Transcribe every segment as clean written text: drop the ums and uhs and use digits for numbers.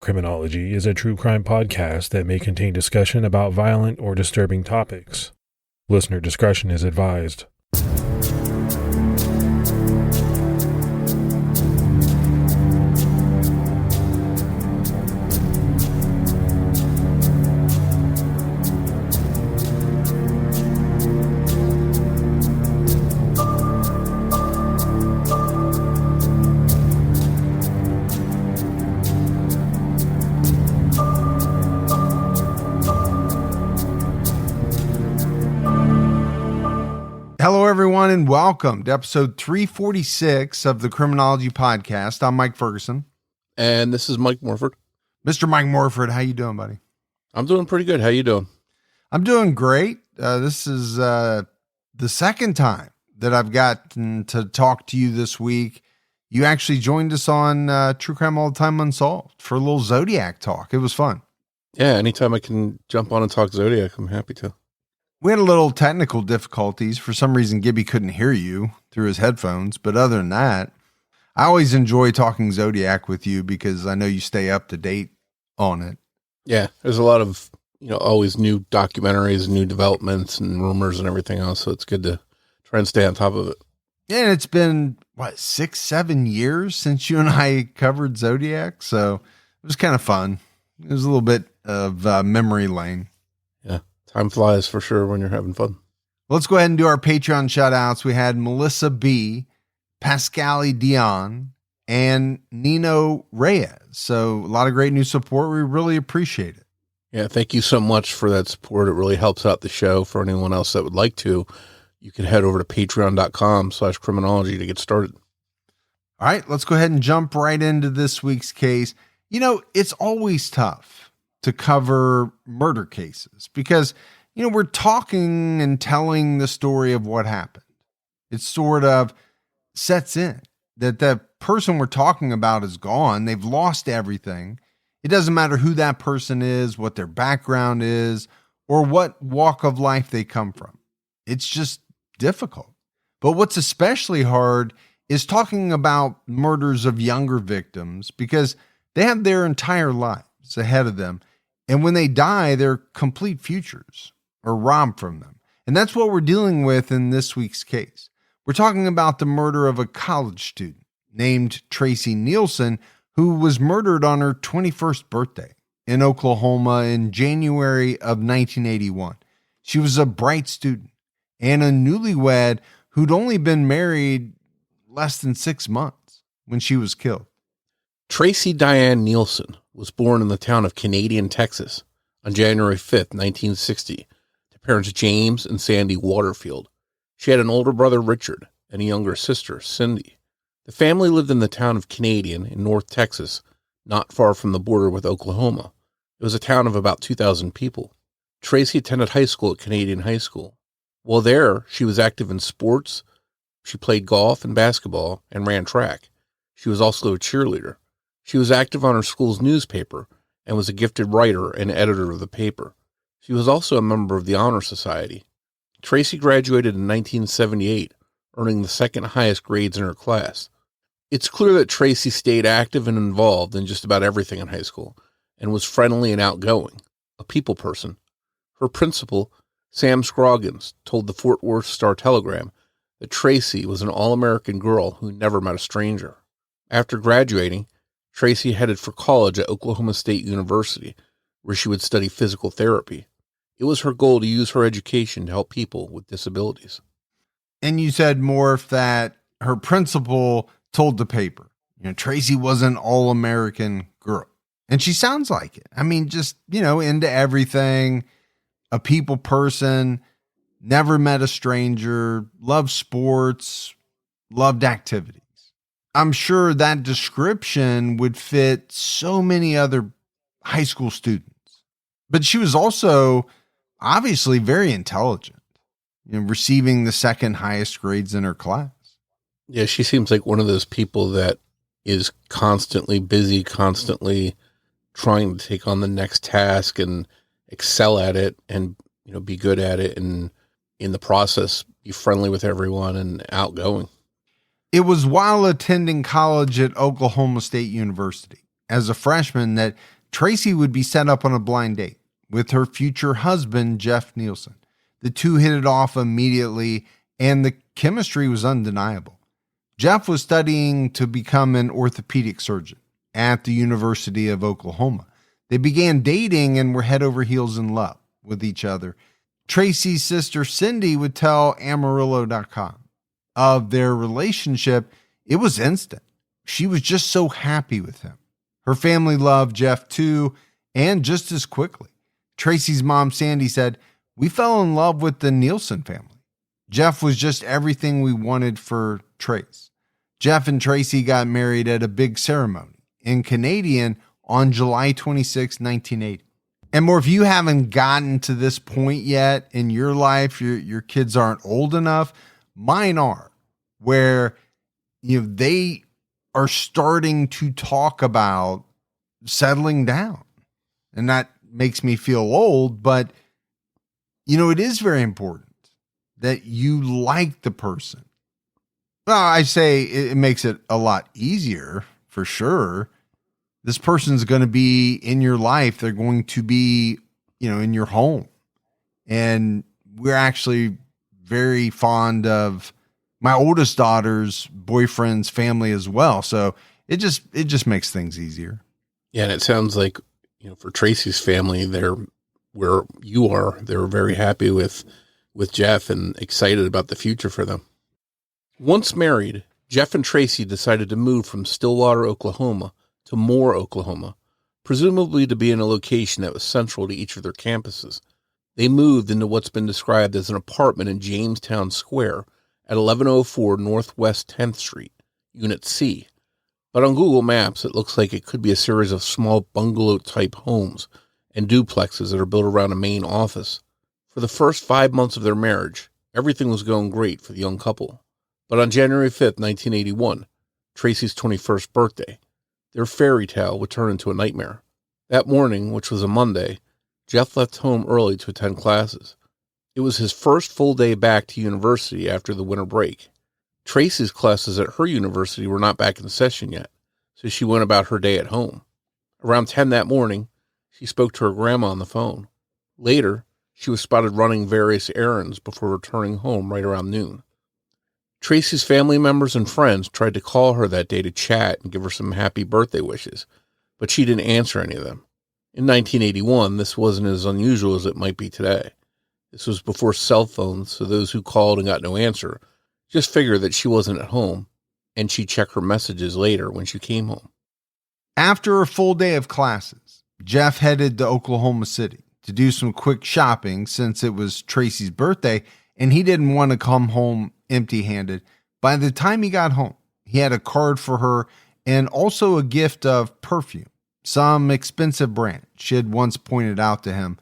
Criminology is a true crime podcast that may contain discussion about violent or disturbing topics. Listener discretion is advised. Hello, everyone, and welcome to episode 346 of the Criminology podcast. I'm Mike Ferguson. And this is Mike Morford. Mr. Mike Morford, how you doing, buddy? I'm doing pretty good. How you doing? I'm doing great. This is the second time that I've gotten to talk to you this week. You actually joined us on True Crime All the Time Unsolved for a little Zodiac talk. It was fun. Yeah, anytime I can jump on and talk Zodiac, I'm happy to. We had a little technical difficulties. For some reason, Gibby couldn't hear you through his headphones. But other than that, I always enjoy talking Zodiac with you because I know you stay up to date on it. Yeah, there's a lot of, always new documentaries, new developments and rumors and everything else. So it's good to try and stay on top of it. Yeah, and it's been, 6-7 years since you and I covered Zodiac. So it was kind of fun. It was a little bit of memory lane. Yeah. Time flies for sure when you're having fun. Let's go ahead and do our Patreon shout outs. We had Melissa B, Pascali Dion, and Nino Reyes. So a lot of great new support. We really appreciate it. Yeah, thank you so much for that support. It really helps out the show. For anyone else that would like to, you can head over to patreon.com/criminology to get started. All right, let's go ahead and jump right into this week's case. It's always tough to cover murder cases because, we're talking and telling the story of what happened. It sort of sets in that the person we're talking about is gone. They've lost everything. It doesn't matter who that person is, what their background is, or what walk of life they come from. It's just difficult. But what's especially hard is talking about murders of younger victims because they have their entire lives ahead of them. And when they die, their complete futures are robbed from them. And that's what we're dealing with in this week's case. We're talking about the murder of a college student named Tracey Neilson, who was murdered on her 21st birthday in Oklahoma in January of 1981. She was a bright student and a newlywed who'd only been married less than 6 months when she was killed. Tracey Diane Neilson was born in the town of Canadian, Texas on January 5th, 1960, to parents James and Sandy Waterfield. She had an older brother, Richard, and a younger sister, Cindy. The family lived in the town of Canadian in North Texas, not far from the border with Oklahoma. It was a town of about 2,000 people. Tracey attended high school at Canadian High School. While there, she was active in sports. She played golf and basketball and ran track. She was also a cheerleader. She was active on her school's newspaper and was a gifted writer and editor of the paper. She was also a member of the Honor Society. Tracey graduated in 1978, earning the second highest grades in her class. It's clear that Tracey stayed active and involved in just about everything in high school and was friendly and outgoing, a people person. Her principal, Sam Scroggins, told the Fort Worth Star-Telegram that Tracey was an all-American girl who never met a stranger. After graduating, Tracey headed for college at Oklahoma State University, where she would study physical therapy. It was her goal to use her education to help people with disabilities. And you said, Morf, that her principal told the paper, Tracey was an all-American girl. And she sounds like it. I mean, just, into everything, a people person, never met a stranger, loved sports, loved activities. I'm sure that description would fit so many other high school students. But she was also obviously very intelligent, receiving the second highest grades in her class. Yeah, she seems like one of those people that is constantly busy, constantly trying to take on the next task and excel at it and, be good at it. And in the process, be friendly with everyone and outgoing. It was while attending college at Oklahoma State University as a freshman that Tracey would be set up on a blind date with her future husband, Jeff Neilson. The two hit it off immediately, and the chemistry was undeniable. Jeff was studying to become an orthopedic surgeon at the University of Oklahoma. They began dating and were head over heels in love with each other. Tracey's sister Cindy would tell Amarillo.com of their relationship. It was instant. She was just so happy with him. Her family loved Jeff too, and just as quickly. Tracey's mom, Sandy, said, "We fell in love with the Neilson family. Jeff was just everything we wanted for Trace." Jeff and Tracey got married at a big ceremony in Canadian on July 26, 1980. And more, if you haven't gotten to this point yet in your life, your kids aren't old enough, mine are, where they are starting to talk about settling down. And that makes me feel old, but it is very important that you like the person. Well, I say it makes it a lot easier for sure. This person's going to be in your life. They're going to be, in your home. And we're actually very fond of my oldest daughter's boyfriend's family as well. So it just makes things easier. Yeah. And it sounds like, for Tracey's family, they're where you are. They're very happy with Jeff and excited about the future for them. Once married, Jeff and Tracey decided to move from Stillwater, Oklahoma to Moore, Oklahoma, presumably to be in a location that was central to each of their campuses. They moved into what's been described as an apartment in Jamestown Square at 1104 Northwest 10th Street, Unit C. But on Google Maps, it looks like it could be a series of small bungalow-type homes and duplexes that are built around a main office. For the first 5 months of their marriage, everything was going great for the young couple. But on January 5th, 1981, Tracey's 21st birthday, their fairy tale would turn into a nightmare. That morning, which was a Monday, Jeff left home early to attend classes. It was his first full day back to university after the winter break. Tracey's classes at her university were not back in session yet, so she went about her day at home. Around 10 that morning, she spoke to her grandma on the phone. Later, she was spotted running various errands before returning home right around noon. Tracey's family members and friends tried to call her that day to chat and give her some happy birthday wishes, but she didn't answer any of them. In 1981, this wasn't as unusual as it might be today. This was before cell phones, so those who called and got no answer just figured that she wasn't at home, and she'd check her messages later when she came home. After a full day of classes, Jeff headed to Oklahoma City to do some quick shopping since it was Tracey's birthday, and he didn't want to come home empty-handed. By the time he got home, he had a card for her and also a gift of perfume, some expensive brand she had once pointed out to him.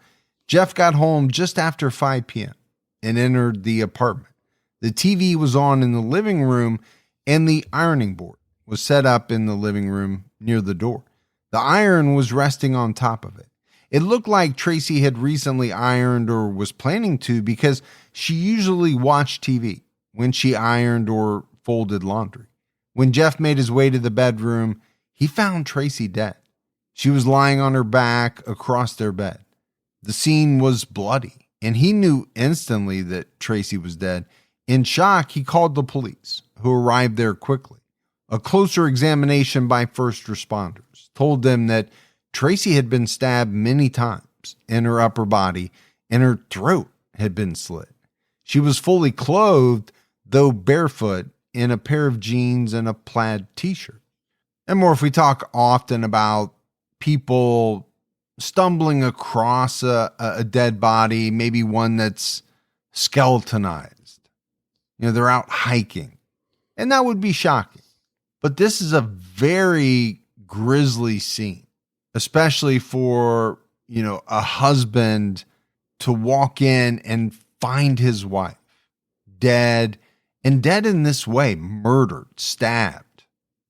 Jeff got home just after 5 p.m. and entered the apartment. The TV was on in the living room, and the ironing board was set up in the living room near the door. The iron was resting on top of it. It looked like Tracey had recently ironed or was planning to, because she usually watched TV when she ironed or folded laundry. When Jeff made his way to the bedroom, he found Tracey dead. She was lying on her back across their bed. The scene was bloody, and he knew instantly that Tracey was dead. In shock, he called the police, who arrived there quickly. A closer examination by first responders told them that Tracey had been stabbed many times in her upper body, and her throat had been slit. She was fully clothed, though barefoot, in a pair of jeans and a plaid t-shirt. And more, if we talk often about people stumbling across a dead body, maybe one that's skeletonized. They're out hiking, and that would be shocking. But this is a very grisly scene, especially for, a husband to walk in and find his wife dead, and dead in this way, murdered, stabbed,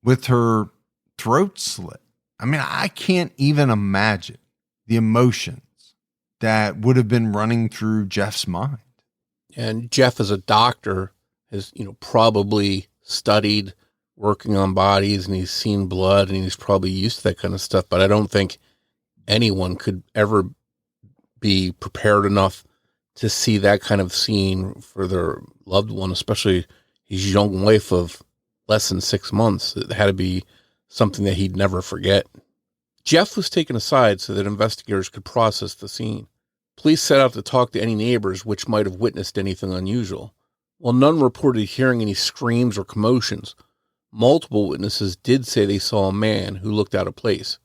with her throat slit. I mean, I can't even imagine the emotions that would have been running through Jeff's mind. And Jeff, as a doctor, has, probably studied working on bodies and he's seen blood and he's probably used to that kind of stuff. But I don't think anyone could ever be prepared enough to see that kind of scene for their loved one, especially his young wife of less than 6 months. It had to be something that he'd never forget. Jeff was taken aside so that investigators could process the scene. Police set out to talk to any neighbors which might have witnessed anything unusual. While none reported hearing any screams or commotions, multiple witnesses did say they saw a man who looked out of place.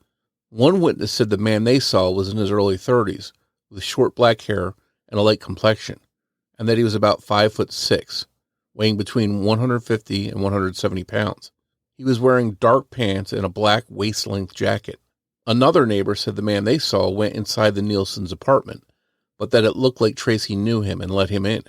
One witness said the man they saw was in his early 30s, with short black hair and a light complexion, and that he was about 5'6", weighing between 150 and 170 pounds. He was wearing dark pants and a black waist-length jacket. Another neighbor said the man they saw went inside the Neilsons' apartment, but that it looked like Tracey knew him and let him in.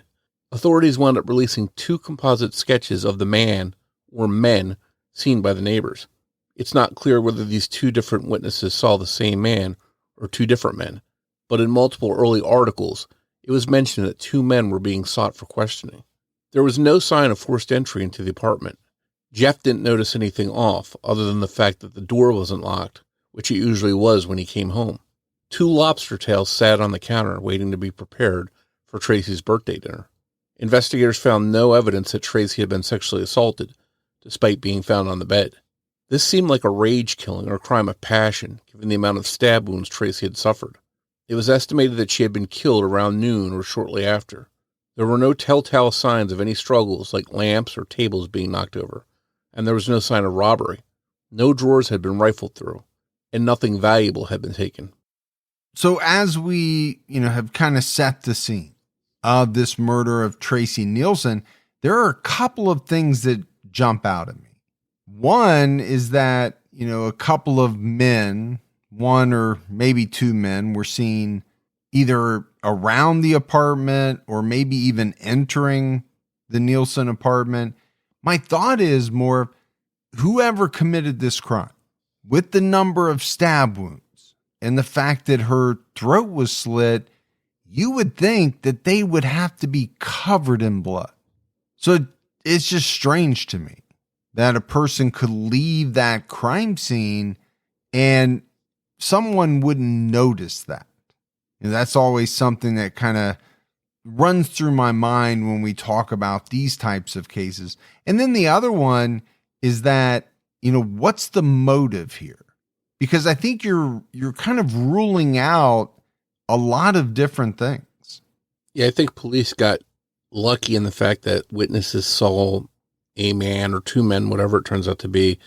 Authorities wound up releasing 2 composite sketches of the man or men seen by the neighbors. It's not clear whether these 2 different witnesses saw the same man or 2 different men, but in multiple early articles, it was mentioned that 2 men were being sought for questioning. There was no sign of forced entry into the apartment. Jeff didn't notice anything off other than the fact that the door wasn't locked, which it usually was when he came home. 2 lobster tails sat on the counter waiting to be prepared for Tracey's birthday dinner. Investigators found no evidence that Tracey had been sexually assaulted, despite being found on the bed. This seemed like a rage killing or a crime of passion, given the amount of stab wounds Tracey had suffered. It was estimated that she had been killed around noon or shortly after. There were no telltale signs of any struggles like lamps or tables being knocked over, and there was no sign of robbery. No drawers had been rifled through, and nothing valuable had been taken. So as we, have kind of set the scene of this murder of Tracey Neilson, there are a couple of things that jump out at me. One is that, a couple of men, 1 or maybe 2 men, were seen either around the apartment or maybe even entering the Neilson apartment. My thought is more, whoever committed this crime, with the number of stab wounds and the fact that her throat was slit, you would think that they would have to be covered in blood. So it's just strange to me that a person could leave that crime scene and someone wouldn't notice that. That's always something that kind of runs through my mind when we talk about these types of cases. And then the other one is that, what's the motive here? Because I think you're kind of ruling out a lot of different things. Yeah, I think police got lucky in the fact that witnesses saw a man or 2 men, whatever it turns out to be,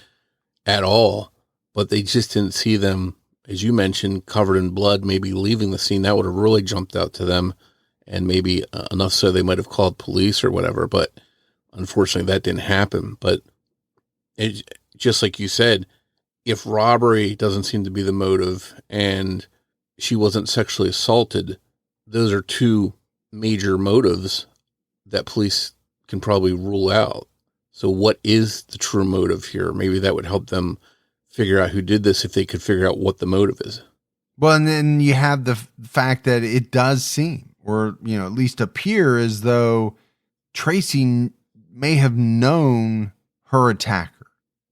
at all, but they just didn't see them, as you mentioned, covered in blood, maybe leaving the scene. That would have really jumped out to them, and maybe enough so they might have called police or whatever, but unfortunately that didn't happen. But just like you said, if robbery doesn't seem to be the motive and she wasn't sexually assaulted, those are 2 major motives that police can probably rule out. So what is the true motive here? Maybe that would help them figure out who did this if they could figure out what the motive is. Well, and then you have the fact that it does seem, or, at least appear as though Tracey may have known her attacker.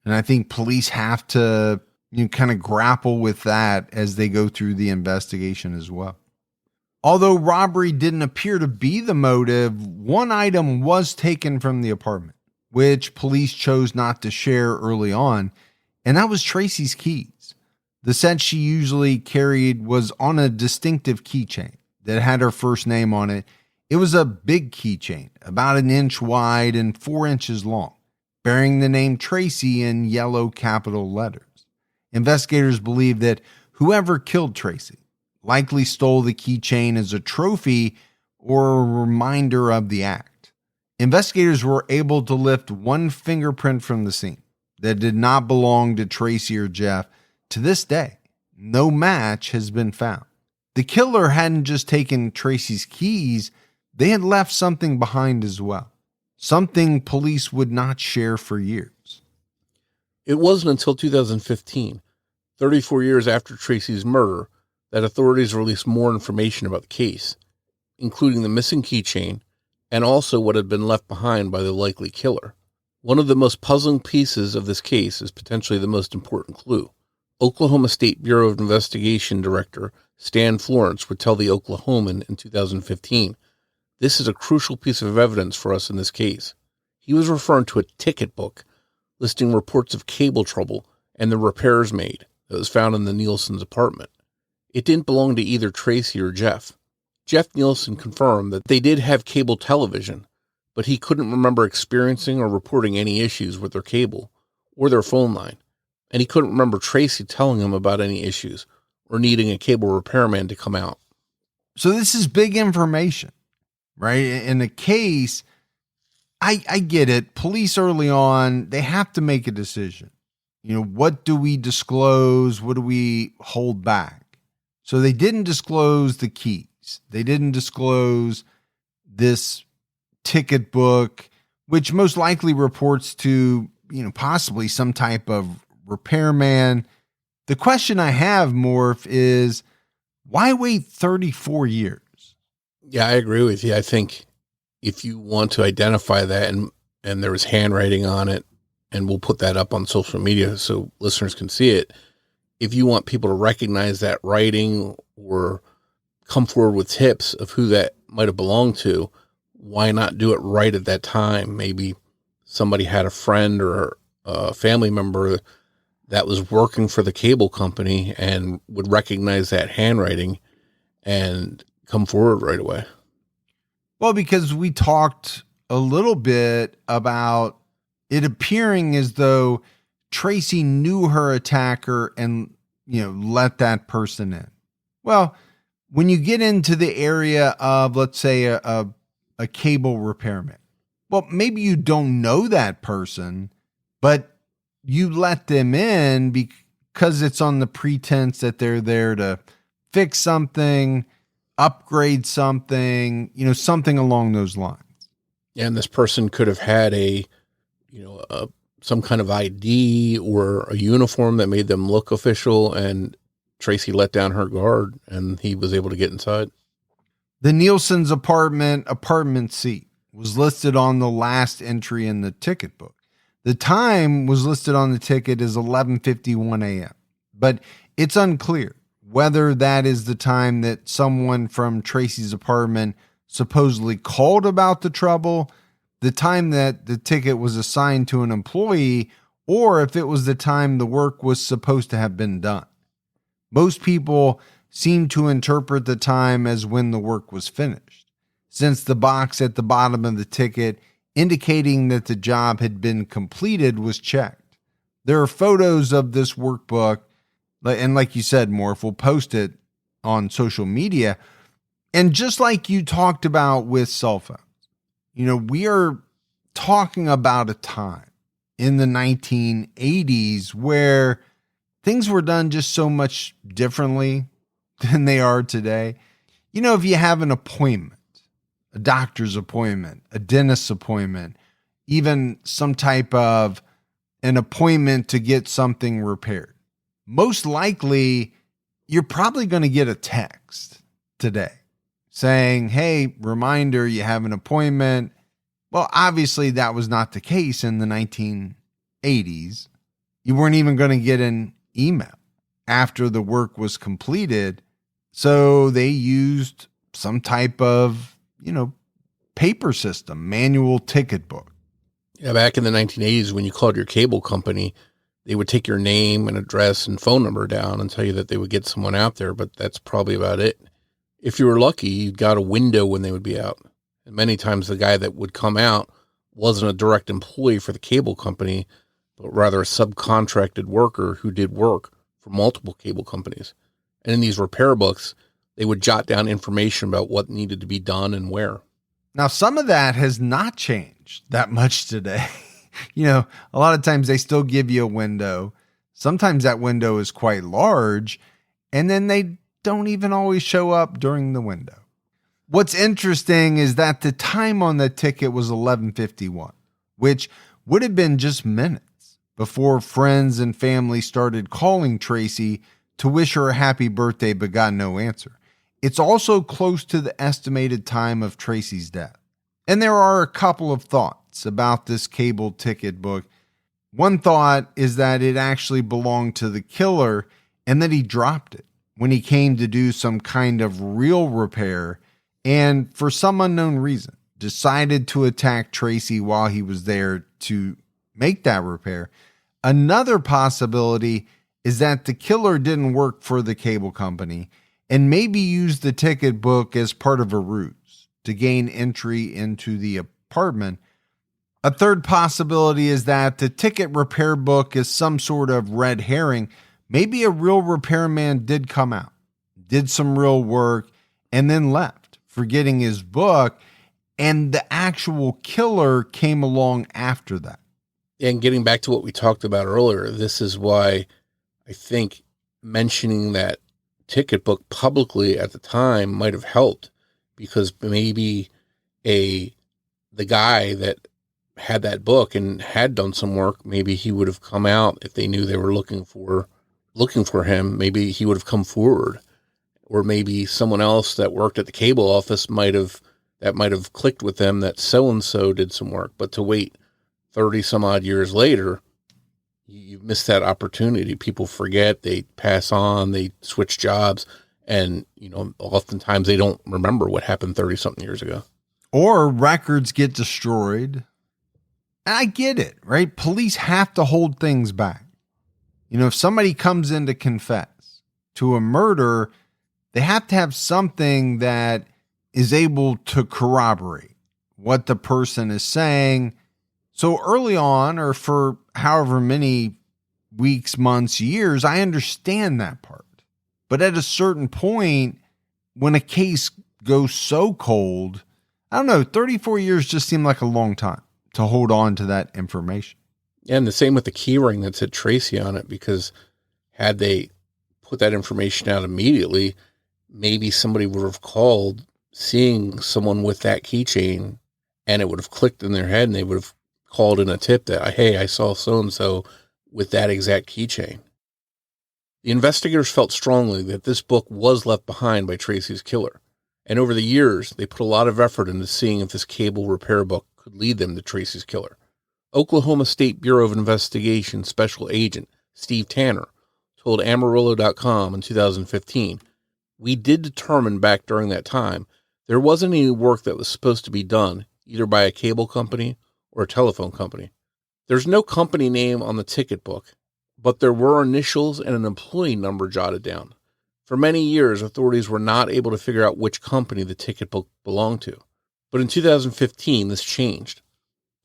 And I think police have to kind of grapple with that as they go through the investigation as well. Although robbery didn't appear to be the motive, 1 item was taken from the apartment, which police chose not to share early on, and that was Tracey's keys. The set she usually carried was on a distinctive keychain that had her first name on it. It was a big keychain, about 1 inch wide and 4 inches long, bearing the name Tracey in yellow capital letters. Investigators believe that whoever killed Tracey likely stole the keychain as a trophy or a reminder of the act. Investigators were able to lift 1 fingerprint from the scene that did not belong to Tracey or Jeff. To this day, no match has been found. The killer hadn't just taken Tracey's keys, they had left something behind as well. Something police would not share for years. It wasn't until 2015, 34 years after Tracey's murder, that authorities released more information about the case, including the missing keychain and also what had been left behind by the likely killer. One of the most puzzling pieces of this case is potentially the most important clue. Oklahoma State Bureau of Investigation Director Stan Florence would tell the Oklahoman in 2015, "This is a crucial piece of evidence for us in this case." He was referring to a ticket book listing reports of cable trouble and the repairs made that was found in the Neilson's apartment. It didn't belong to either Tracey or Jeff. Jeff Neilson confirmed that they did have cable television, but he couldn't remember experiencing or reporting any issues with their cable or their phone line. And he couldn't remember Tracey telling him about any issues or needing a cable repairman to come out. So this is big information, right? In a case, I get it. Police early on, they have to make a decision. What do we disclose? What do we hold back? So they didn't disclose the keys. They didn't disclose this ticket book, which most likely reports to, possibly some type of repairman. The question I have, Morf, is why wait 34 years? Yeah, I agree with you. I think if you want to identify that and there was handwriting on it, and we'll put that up on social media so listeners can see it. If you want people to recognize that writing or come forward with tips of who that might have belonged to, why not do it right at that time? Maybe somebody had a friend or a family member that was working for the cable company and would recognize that handwriting and come forward right away. Well, because we talked a little bit about it appearing as though Tracey knew her attacker and, let that person in. Well, when you get into the area of, let's say, a cable repairman, well, maybe you don't know that person, but you let them in because it's on the pretense that they're there to fix something, upgrade something, something along those lines. And this person could have had some kind of ID or a uniform that made them look official, and Tracey let down her guard and he was able to get inside. The Neilson's apartment C, was listed on the last entry in the ticket book. The time was listed on the ticket as 11:51 a.m., but it's unclear whether that is the time that someone from Tracey's apartment supposedly called about the trouble, the time that the ticket was assigned to an employee, or if it was the time the work was supposed to have been done. Most people seem to interpret the time as when the work was finished, since the box at the bottom of the ticket indicating that the job had been completed was checked. There are photos of this workbook, and like you said, Morf, we'll post it on social media. And just like you talked about with cell phones, we are talking about a time in the 1980s where things were done just so much differently than they are today. If you have an appointment, a doctor's appointment, a dentist's appointment, even some type of an appointment to get something repaired, most likely you're probably going to get a text today saying, hey, reminder, you have an appointment. Well, obviously that was not the case in the 1980s. You weren't even going to get an email after the work was completed. So they used some type of, paper system, manual ticket book. Yeah, back in the 1980s, when you called your cable company, they would take your name and address and phone number down and tell you that they would get someone out there, but that's probably about it. If you were lucky, you got a window when they would be out. And many times the guy that would come out wasn't a direct employee for the cable company, but rather a subcontracted worker who did work for multiple cable companies. And in these repair books, they would jot down information about what needed to be done and where. Now, some of that has not changed that much today. A lot of times they still give you a window. Sometimes that window is quite large, and then they don't even always show up during the window. What's interesting is that the time on the ticket was 11:51, which would have been just minutes before friends and family started calling Tracey to wish her a happy birthday but got no answer. It's also close to the estimated time of Tracey's death. And there are a couple of thoughts thoughts about this cable ticket book. One thought is that it actually belonged to the killer and that he dropped it when he came to do some kind of real repair and, for some unknown reason, decided to attack Tracey while he was there to make that repair. Another possibility is that the killer didn't work for the cable company and maybe used the ticket book as part of a ruse to gain entry into the apartment. A third possibility is that the ticket repair book is some sort of red herring. Maybe a real repairman did come out, did some real work, and then left, forgetting his book, and the actual killer came along after that. And getting back to what we talked about earlier, this is why I think mentioning that ticket book publicly at the time might have helped, because maybe the guy that had that book and had done some work, maybe he would have come out if they knew they were looking for him. Maybe he would have come forward, or maybe someone else that worked at the cable office might have clicked with them that so-and-so did some work. But to wait 30 some odd years later, you miss that opportunity. People forget, they pass on, they switch jobs, and oftentimes they don't remember what happened 30 something years ago. Or records get destroyed. And I get it, right? Police have to hold things back. If somebody comes in to confess to a murder, they have to have something that is able to corroborate what the person is saying. So early on, or for however many weeks, months, years, I understand that part. But at a certain point, when a case goes so cold, I don't know, 34 years just seemed like a long time to hold on to that information. And the same with the key ring that said Tracey on it, because had they put that information out immediately, maybe somebody would have called seeing someone with that keychain, and it would have clicked in their head, and they would have called in a tip that, hey, I saw so-and-so with that exact keychain. The investigators felt strongly that this book was left behind by Tracey's killer. And over the years, they put a lot of effort into seeing if this cable repair book could lead them to Tracey's killer. Oklahoma State Bureau of Investigation Special Agent Steve Tanner told Amarillo.com in 2015, "We did determine back during that time there wasn't any work that was supposed to be done either by a cable company or a telephone company. There's no company name on the ticket book, but there were initials and an employee number jotted down. For many years, authorities were not able to figure out which company the ticket book belonged to. But in 2015, this changed.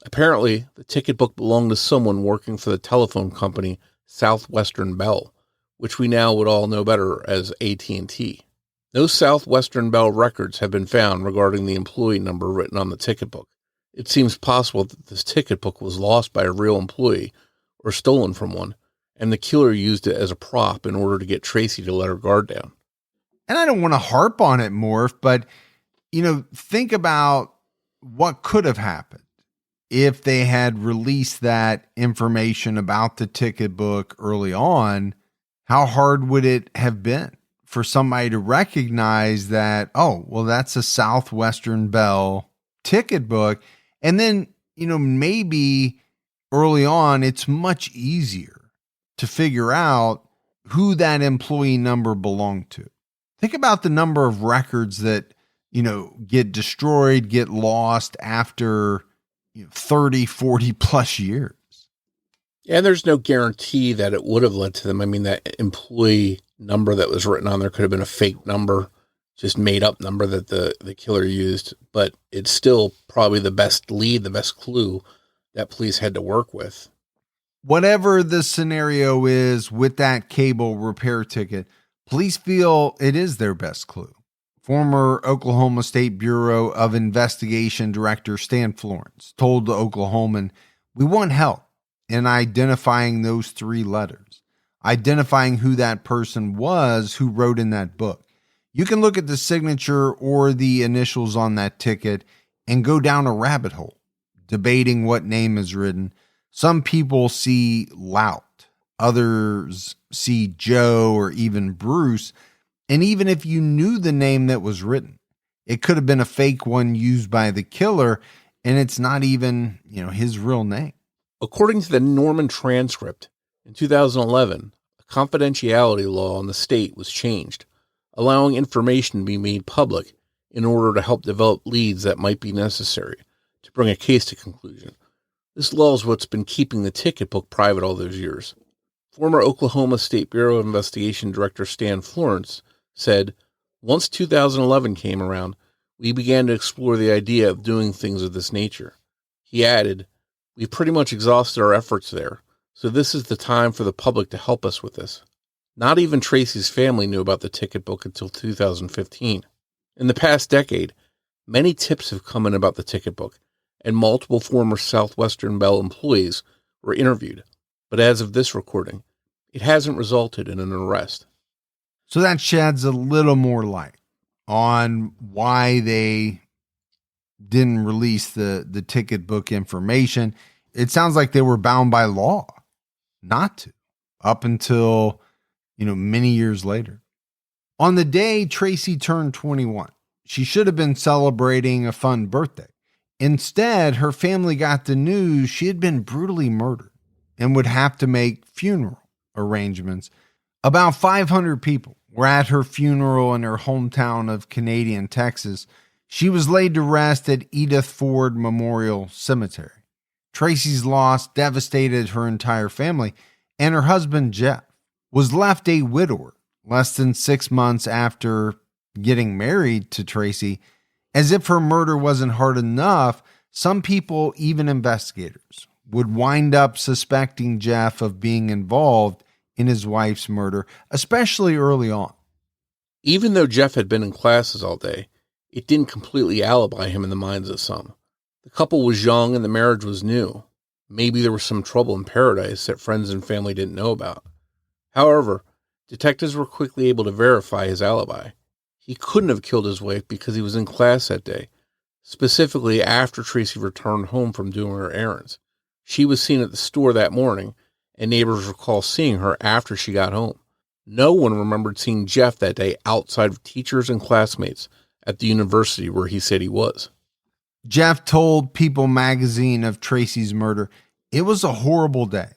Apparently, the ticket book belonged to someone working for the telephone company Southwestern Bell, which we now would all know better as AT&T. No Southwestern Bell records have been found regarding the employee number written on the ticket book. It seems possible that this ticket book was lost by a real employee or stolen from one, and the killer used it as a prop in order to get Tracey to let her guard down." And I don't want to harp on it, Morf, but, think about what could have happened if they had released that information about the ticket book early on. How hard would it have been for somebody to recognize that, oh, well, that's a Southwestern Bell ticket book. And then, maybe early on, it's much easier to figure out who that employee number belonged to. Think about the number of records that, get destroyed, get lost after 30, 40 plus years. And there's no guarantee that it would have led to them. I mean, that employee number that was written on there could have been a fake number, just made up number that the killer used, but it's still probably the best lead, the best clue that police had to work with. Whatever the scenario is with that cable repair ticket, police feel it is their best clue. Former Oklahoma State Bureau of Investigation Director Stan Florence told the Oklahoman, "We want help in identifying those three letters, identifying who that person was who wrote in that book. You can look at the signature or the initials on that ticket and go down a rabbit hole, debating what name is written. Some people see Lout, others see Joe or even Bruce. And even if you knew the name that was written, it could have been a fake one used by the killer. and it's not even, his real name. According to the Norman transcript, in 2011, a confidentiality law in the state was changed, allowing information to be made public in order to help develop leads that might be necessary to bring a case to conclusion. This law is what's been keeping the ticket book private all those years. Former Oklahoma State Bureau of Investigation Director Stan Florence said, "Once 2011 came around, we began to explore the idea of doing things of this nature." He added, "We've pretty much exhausted our efforts there, so this is the time for the public to help us with this." Not even Tracey's family knew about the ticket book until 2015. In the past decade, many tips have come in about the ticket book, and multiple former Southwestern Bell employees were interviewed. But as of this recording, it hasn't resulted in an arrest. So that sheds a little more light on why they didn't release the ticket book information. It sounds like they were bound by law not to, up until, many years later. On the day Tracey turned 21, she should have been celebrating a fun birthday. Instead, her family got the news she had been brutally murdered and would have to make funeral arrangements. About 500 people were at her funeral in her hometown of Canadian, Texas. She was laid to rest at Edith Ford Memorial Cemetery. Tracey's loss devastated her entire family, and her husband, Jeff, was left a widower less than 6 months after getting married to Tracey. As if her murder wasn't hard enough, some people, even investigators, would wind up suspecting Jeff of being involved in his wife's murder, especially early on. Even though Jeff had been in classes all day, it didn't completely alibi him in the minds of some. The couple was young and the marriage was new. Maybe there was some trouble in paradise that friends and family didn't know about. However, detectives were quickly able to verify his alibi. He couldn't have killed his wife because he was in class that day, specifically after Tracey returned home from doing her errands. She was seen at the store that morning, and neighbors recall seeing her after she got home. No one remembered seeing Jeff that day outside of teachers and classmates at the university where he said he was. Jeff told People magazine of Tracey's murder, "It was a horrible day.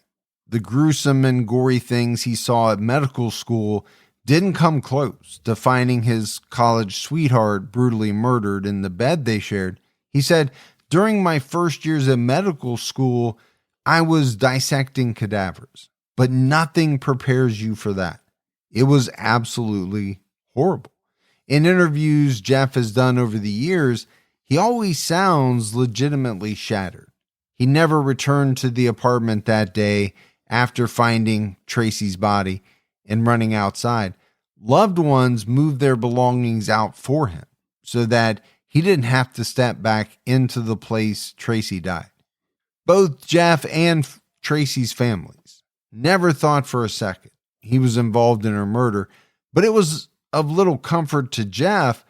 The gruesome and gory things he saw at medical school didn't come close to finding his college sweetheart brutally murdered in the bed they shared." He said, "During my first years at medical school, I was dissecting cadavers, but nothing prepares you for that. It was absolutely horrible." In interviews Jeff has done over the years, he always sounds legitimately shattered. He never returned to the apartment that day after finding Tracey's body and running outside. Loved ones moved their belongings out for him so that he didn't have to step back into the place Tracey died. Both Jeff and Tracey's families never thought for a second he was involved in her murder, but it was of little comfort to Jeff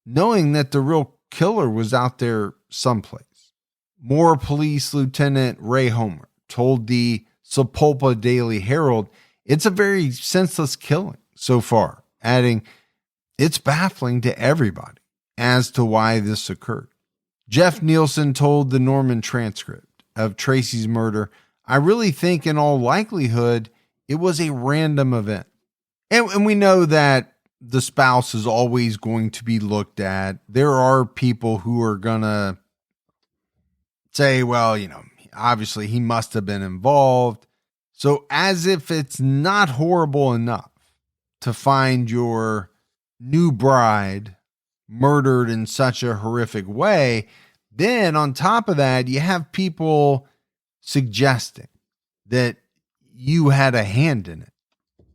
knowing that the real killer was out there someplace. Moore Police Lieutenant Ray Homer told the Sapulpa Daily Herald, "It's a very senseless killing so far," adding, "It's baffling to everybody as to why this occurred." Jeff Neilson told the Norman transcript of Tracey's murder, "I really think in all likelihood it was a random event." And we know that the spouse is always going to be looked at. There are people who are going to say, well, obviously he must have been involved. So as if it's not horrible enough to find your new bride murdered in such a horrific way, then on top of that, you have people suggesting that you had a hand in it.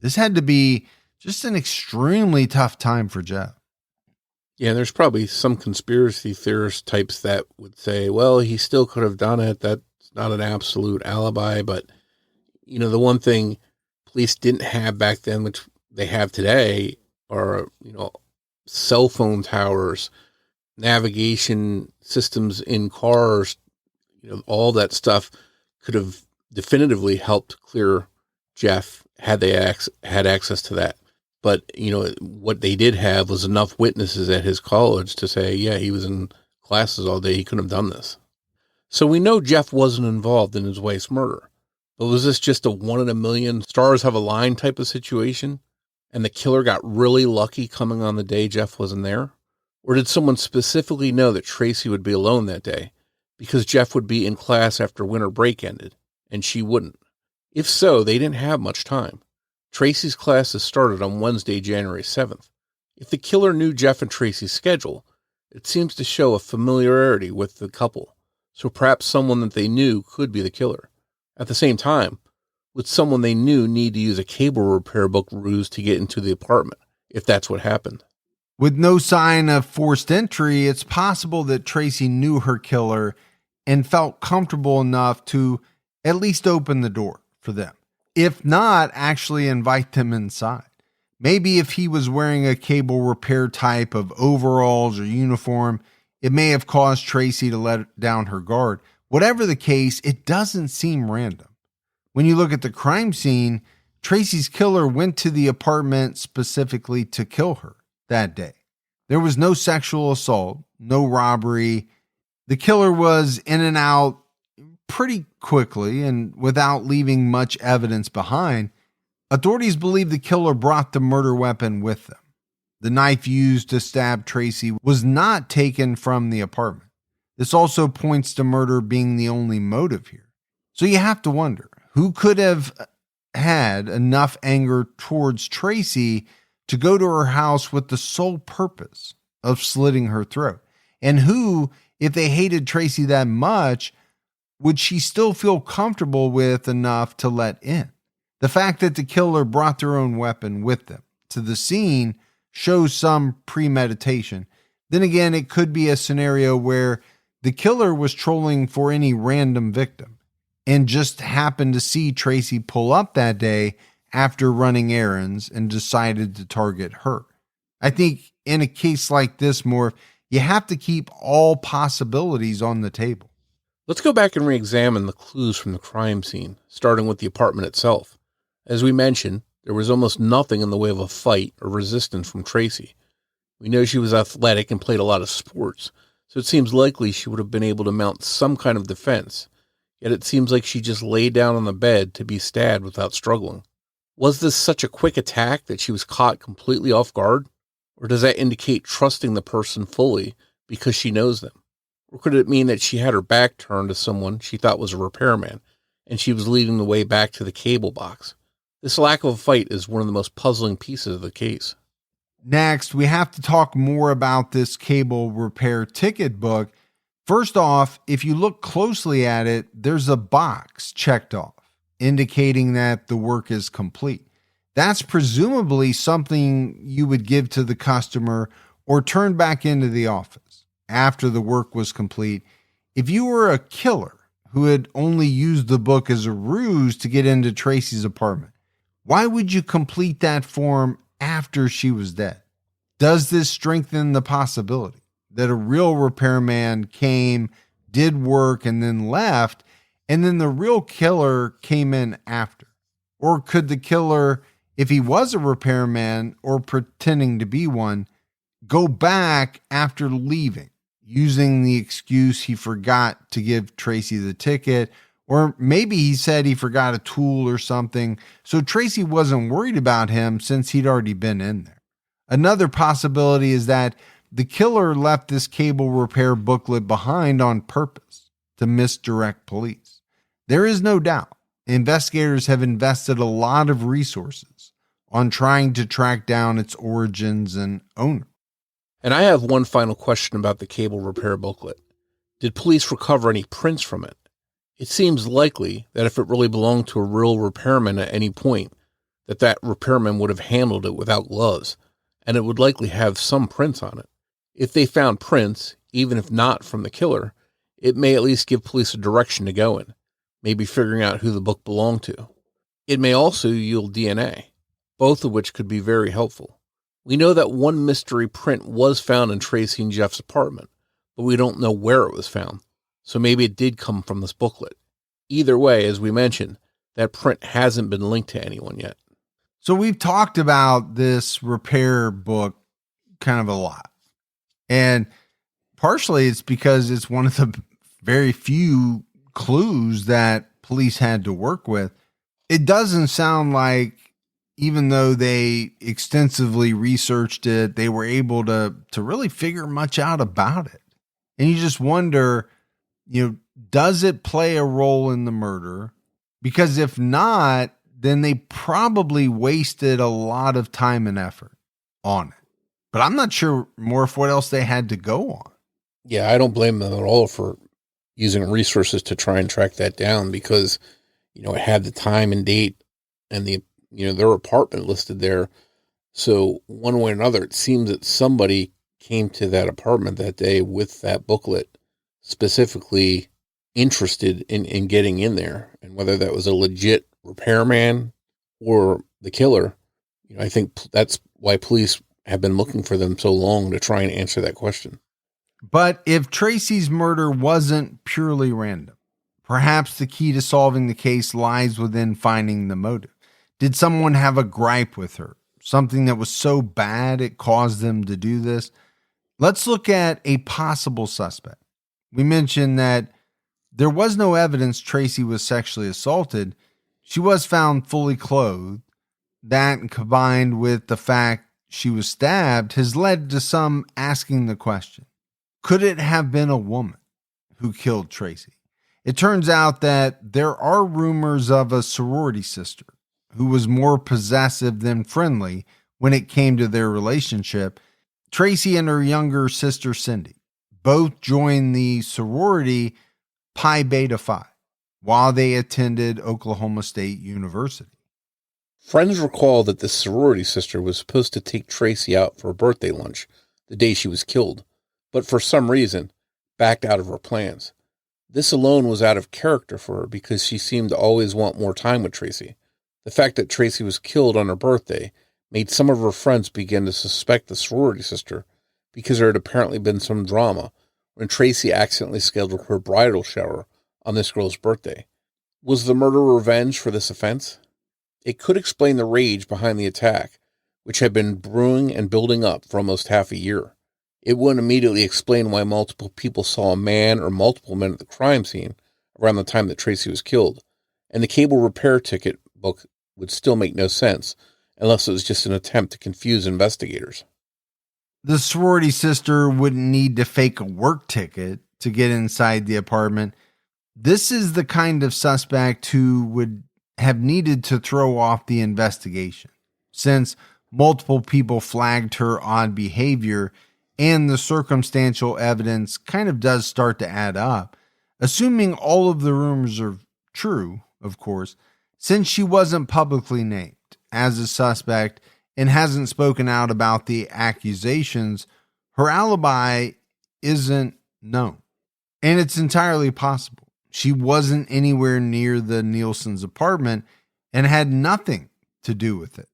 This had to be just an extremely tough time for Jeff. Yeah, there's probably some conspiracy theorist types that would say, well, he still could have done it. That's not an absolute alibi. But, the one thing police didn't have back then, which they have today, are, cell phone towers, navigation systems in cars, all that stuff could have definitively helped clear Jeff had they had access to that. But, what they did have was enough witnesses at his college to say, yeah, he was in classes all day. He couldn't have done this. So we know Jeff wasn't involved in his wife's murder. But was this just a 1 in a million stars have a line type of situation? And the killer got really lucky coming on the day Jeff wasn't there? Or did someone specifically know that Tracey would be alone that day because Jeff would be in class after winter break ended and she wouldn't? If so, they didn't have much time. Tracey's classes started on Wednesday, January 7th. If the killer knew Jeff and Tracey's schedule, it seems to show a familiarity with the couple. So perhaps someone that they knew could be the killer. At the same time, would someone they knew need to use a cable repair book ruse to get into the apartment, if that's what happened? With no sign of forced entry, it's possible that Tracey knew her killer and felt comfortable enough to at least open the door for them. If not, actually invite them inside. Maybe if he was wearing a cable repair type of overalls or uniform, it may have caused Tracey to let down her guard. Whatever the case, it doesn't seem random. When you look at the crime scene, Tracey's killer went to the apartment specifically to kill her that day. There was no sexual assault, no robbery. The killer was in and out pretty quickly and without leaving much evidence behind. Authorities believe the killer brought the murder weapon with them. The knife used to stab Tracey was not taken from the apartment. This also points to murder being the only motive here. So you have to wonder, who could have had enough anger towards Tracey to go to her house with the sole purpose of slitting her throat? And who, if they hated Tracey that much, would she still feel comfortable with enough to let in? The fact that the killer brought their own weapon with them to the scene shows some premeditation. Then again, it could be a scenario where the killer was trolling for any random victim and just happened to see Tracey pull up that day after running errands and decided to target her. I think in a case like this, Morf, you have to keep all possibilities on the table. Let's go back and re-examine the clues from the crime scene, starting with the apartment itself. As we mentioned, there was almost nothing in the way of a fight or resistance from Tracey. We know she was athletic and played a lot of sports, so it seems likely she would have been able to mount some kind of defense. Yet it seems like she just lay down on the bed to be stabbed without struggling. Was this such a quick attack that she was caught completely off guard? Or does that indicate trusting the person fully because she knows them? Or could it mean that she had her back turned to someone she thought was a repairman and she was leading the way back to the cable box? This lack of a fight is one of the most puzzling pieces of the case. Next, we have to talk more about this cable repair ticket book. First off, if you look closely at it, there's a box checked off, indicating that the work is complete. That's presumably something you would give to the customer or turn back into the office after the work was complete. If you were a killer who had only used the book as a ruse to get into Tracey's apartment, why would you complete that form after she was dead? Does this strengthen the possibility that a real repairman came, did work, and then left, and then the real killer came in after? Or could the killer, if he was a repairman or pretending to be one, go back after leaving, using the excuse he forgot to give Tracey the ticket, or maybe he said he forgot a tool or something, so Tracey wasn't worried about him since he'd already been in there. Another possibility is that the killer left this cable repair booklet behind on purpose to misdirect police. There is no doubt investigators have invested a lot of resources on trying to track down its origins and owner. And I have one final question about the cable repair booklet. Did police recover any prints from it? It seems likely that if it really belonged to a real repairman at any point, that repairman would have handled it without gloves, and it would likely have some prints on it. If they found prints, even if not from the killer, it may at least give police a direction to go in, maybe figuring out who the book belonged to. It may also yield DNA, both of which could be very helpful. We know that one mystery print was found in Tracey and Jeff's apartment, but we don't know where it was found. So maybe it did come from this booklet. Either way, as we mentioned, that print hasn't been linked to anyone yet. So we've talked about this repair book kind of a lot. And partially it's because it's one of the very few clues that police had to work with. It doesn't sound like, even though they extensively researched it, they were able to really figure much out about it. And you just wonder, does it play a role in the murder? Because if not, then they probably wasted a lot of time and effort on it. But I'm not sure more what else they had to go on. Yeah, I don't blame them at all for using resources to try and track that down, because, it had the time and date and their apartment listed there. So one way or another, it seems that somebody came to that apartment that day with that booklet, specifically interested in getting in there. And whether that was a legit repairman or the killer, I think that's why police have been looking for them so long, to try and answer that question. But if Tracey's murder wasn't purely random, perhaps the key to solving the case lies within finding the motive. Did someone have a gripe with her? Something that was so bad it caused them to do this? Let's look at a possible suspect. We mentioned that there was no evidence Tracey was sexually assaulted. She was found fully clothed. That, combined with the fact she was stabbed, has led to some asking the question, could it have been a woman who killed Tracey? It turns out that there are rumors of a sorority sister who was more possessive than friendly when it came to their relationship. Tracey and her younger sister, Cindy, both joined the sorority Pi Beta Phi while they attended Oklahoma State University. Friends recall that the sorority sister was supposed to take Tracey out for a birthday lunch the day she was killed, but for some reason backed out of her plans. This alone was out of character for her, because she seemed to always want more time with Tracey. The fact that Tracey was killed on her birthday made some of her friends begin to suspect the sorority sister, because there had apparently been some drama when Tracey accidentally scheduled her bridal shower on this girl's birthday. Was the murder revenge for this offense? It could explain the rage behind the attack, which had been brewing and building up for almost half a year. It wouldn't immediately explain why multiple people saw a man or multiple men at the crime scene around the time that Tracey was killed, and the cable repair ticket book would still make no sense unless it was just an attempt to confuse investigators. The sorority sister wouldn't need to fake a work ticket to get inside the apartment. This is the kind of suspect who would have needed to throw off the investigation, since multiple people flagged her odd behavior and the circumstantial evidence kind of does start to add up. Assuming all of the rumors are true, of course, since she wasn't publicly named as a suspect and hasn't spoken out about the accusations, her alibi isn't known. And it's entirely possible she wasn't anywhere near the Neilson's apartment and had nothing to do with it.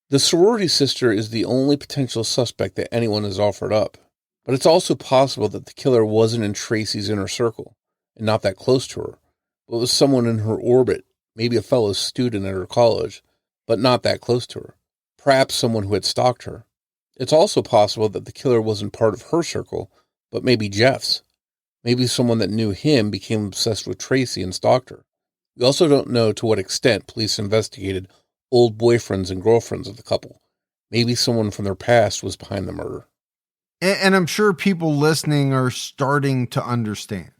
The sorority sister is the only potential suspect that anyone has offered up, but it's also possible that the killer wasn't in Tracey's inner circle and not that close to her, but was someone in her orbit, maybe a fellow student at her college, but not that close to her. Perhaps someone who had stalked her. It's also possible that the killer wasn't part of her circle, but maybe Jeff's. Maybe someone that knew him became obsessed with Tracey and stalked her. We also don't know to what extent police investigated old boyfriends and girlfriends of the couple. Maybe someone from their past was behind the murder. And I'm sure people listening are starting to understand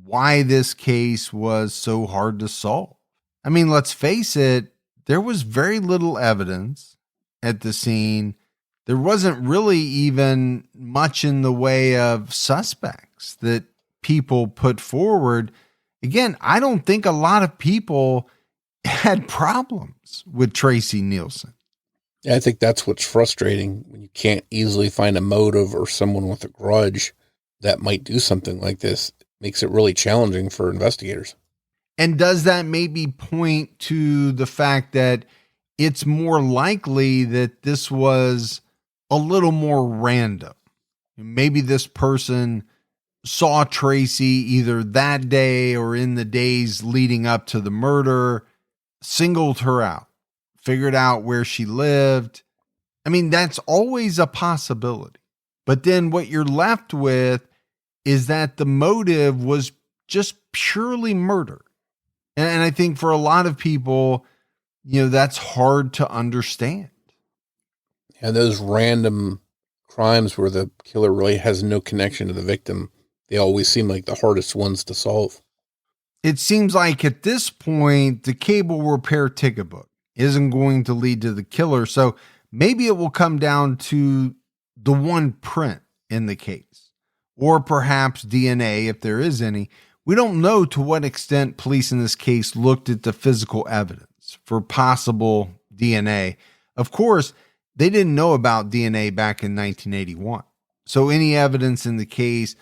why this case was so hard to solve. I mean, let's face it, there was very little evidence at the scene. There wasn't really even much in the way of suspects that people put forward. Again, I don't think a lot of people had problems with Tracey Neilson. I think that's what's frustrating, when you can't easily find a motive or someone with a grudge that might do something like this. It makes it really challenging for investigators. And does that maybe point to the fact that it's more likely that this was a little more random? Maybe this person saw Tracey either that day or in the days leading up to the murder, singled her out, figured out where she lived. I mean, that's always a possibility. But then what you're left with is that the motive was just purely murder. And I think for a lot of people, that's hard to understand. And those random crimes where the killer really has no connection to the victim, they always seem like the hardest ones to solve. It seems like at this point, the cable repair ticket book isn't going to lead to the killer. So maybe it will come down to the one print in the case, or perhaps DNA, if there is any. We don't know to what extent police in this case looked at the physical evidence for possible DNA. Of course, they didn't know about DNA back in 1981. So any evidence in the case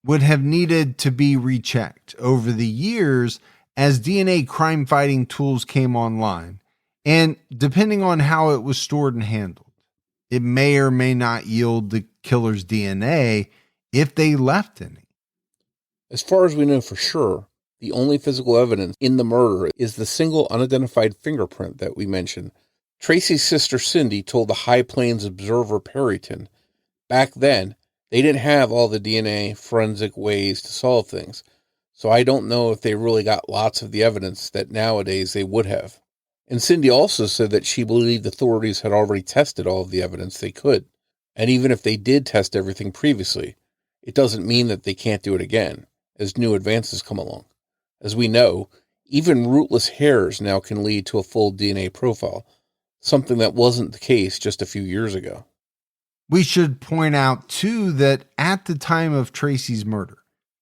would have needed to be rechecked over the years as DNA crime-fighting tools came online. And depending on how it was stored and handled, it may or may not yield the killer's DNA if they left any. As far as we know for sure, the only physical evidence in the murder is the single unidentified fingerprint that we mentioned. Tracey's sister Cindy told the High Plains Observer Perryton, back then, they didn't have all the DNA forensic ways to solve things, so I don't know if they really got lots of the evidence that nowadays they would have. And Cindy also said that she believed authorities had already tested all of the evidence they could, and even if they did test everything previously, it doesn't mean that they can't do it again as new advances come along. As we know, even rootless hairs now can lead to a full DNA profile, something that wasn't the case just a few years ago. We should point out, too, that at the time of Tracey's murder,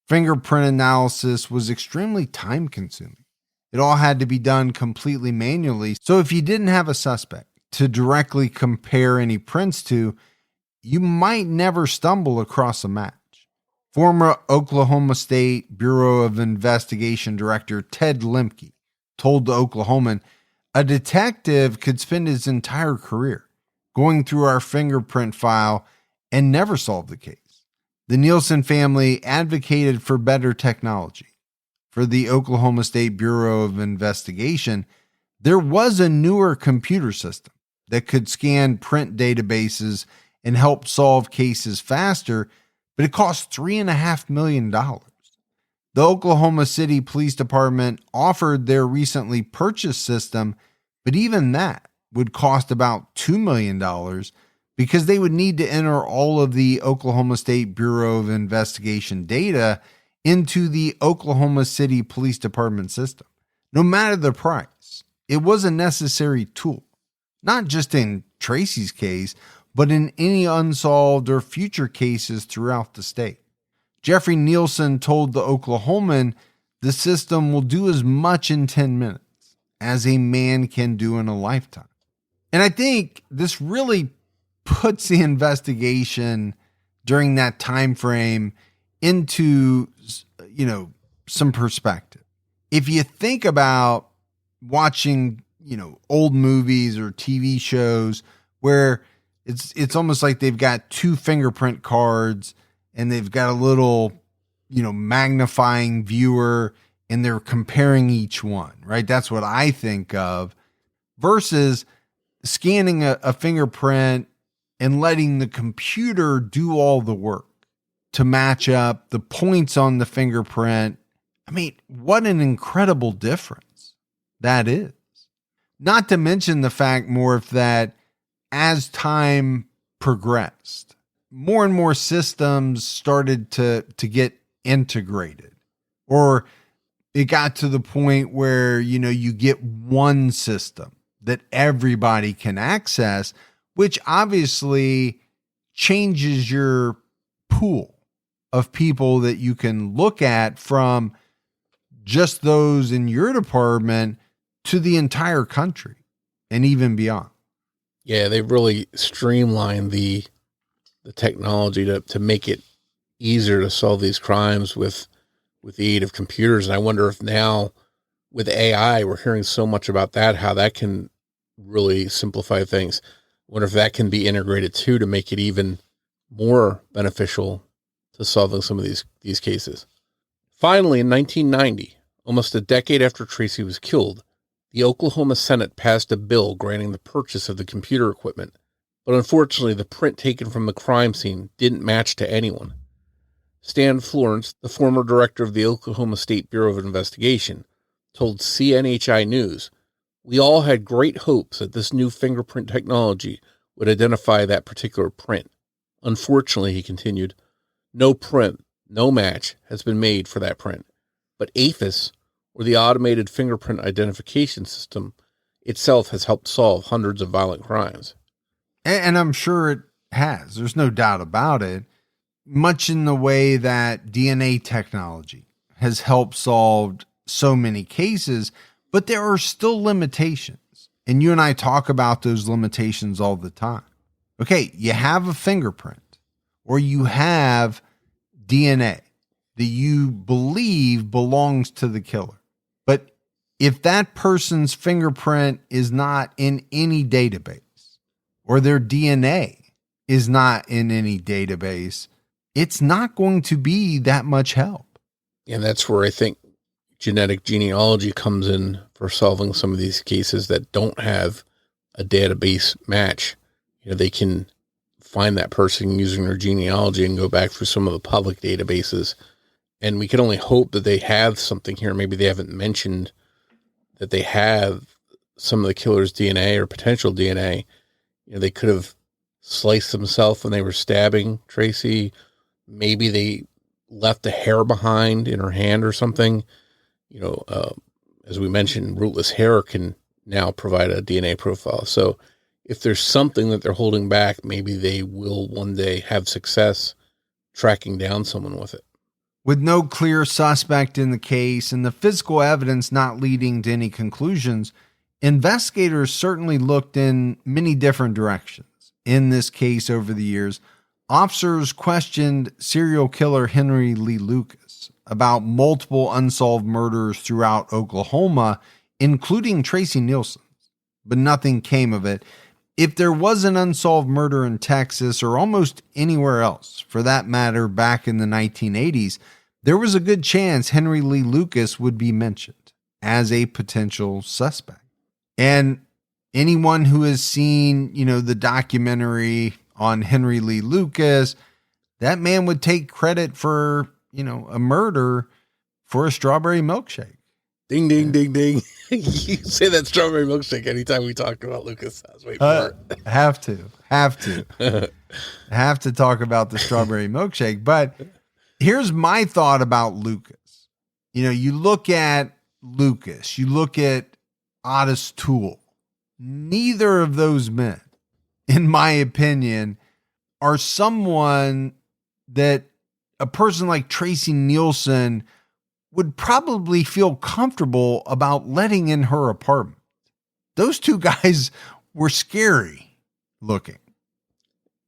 fingerprint analysis was extremely time-consuming. It all had to be done completely manually, so if you didn't have a suspect to directly compare any prints to, you might never stumble across a match. Former Oklahoma State Bureau of Investigation Director Ted Lemke told the Oklahoman, a detective could spend his entire career going through our fingerprint file and never solve the case. The Neilson family advocated for better technology. For the Oklahoma State Bureau of Investigation, there was a newer computer system that could scan print databases and help solve cases faster, but it cost $3.5 million. The Oklahoma City Police Department offered their recently purchased system, but even that would cost about $2 million because they would need to enter all of the Oklahoma State Bureau of Investigation data into the Oklahoma City Police Department system. No matter the price, it was a necessary tool, not just in Tracey's case, but in any unsolved or future cases throughout the state. Jeffrey Neilson told the Oklahoman the system will do as much in 10 minutes as a man can do in a lifetime. And I think this really puts the investigation during that time frame into, some perspective. If you think about watching, old movies or TV shows where it's almost like they've got two fingerprint cards and they've got a little, magnifying viewer and they're comparing each one, right? That's what I think of versus scanning a fingerprint and letting the computer do all the work to match up the points on the fingerprint. I mean, what an incredible difference that is. Not to mention the fact, Morf, that as time progressed, more and more systems started to get integrated, or it got to the point where, you get one system that everybody can access, which obviously changes your pool of people that you can look at from just those in your department to the entire country and even beyond. Yeah, they really streamlined the technology to make it easier to solve these crimes with the aid of computers. And I wonder if now with AI, we're hearing so much about that, how that can really simplify things. I wonder if that can be integrated too to make it even more beneficial to solving some of these cases. Finally, in 1990, almost a decade after Tracey was killed, the Oklahoma Senate passed a bill granting the purchase of the computer equipment, but unfortunately the print taken from the crime scene didn't match to anyone. Stan Florence, the former director of the Oklahoma State Bureau of Investigation, told CNHI News, "We all had great hopes that this new fingerprint technology would identify that particular print. Unfortunately," he continued, "no print, no match has been made for that print. But AFIS, or the Automated Fingerprint Identification System, itself has helped solve hundreds of violent crimes." And I'm sure it has. There's no doubt about it. Much in the way that DNA technology has helped solve so many cases, but there are still limitations. And you and I talk about those limitations all the time. Okay, you have a fingerprint or you have DNA that you believe belongs to the killer. But if that person's fingerprint is not in any database or their DNA is not in any database, it's not going to be that much help. And that's where I think genetic genealogy comes in for solving some of these cases that don't have a database match. They can find that person using their genealogy and go back through some of the public databases. And we can only hope that they have something here. Maybe they haven't mentioned that they have some of the killer's DNA or potential DNA. They could have sliced themselves when they were stabbing Tracey. Maybe they left a hair behind in her hand or something. As we mentioned, rootless hair can now provide a DNA profile. So if there's something that they're holding back, maybe they will one day have success tracking down someone with it. With no clear suspect in the case and the physical evidence not leading to any conclusions, investigators certainly looked in many different directions. In this case over the years, officers questioned serial killer Henry Lee Lucas about multiple unsolved murders throughout Oklahoma, including Tracey Neilson's, but nothing came of it. If there was an unsolved murder in Texas or almost anywhere else, for that matter, back in the 1980s, there was a good chance Henry Lee Lucas would be mentioned as a potential suspect. And anyone who has seen, the documentary on Henry Lee Lucas, that man would take credit for, a murder for a strawberry milkshake. Ding, ding, ding, ding. You say that strawberry milkshake anytime we talk about Lucas. I was waiting for it. Have to talk about the strawberry milkshake. But here's my thought about Lucas. You look at Lucas, you look at Otis Toole. Neither of those men, in my opinion, are someone that a person like Tracey Neilson would probably feel comfortable about letting in her apartment. Those two guys were scary looking.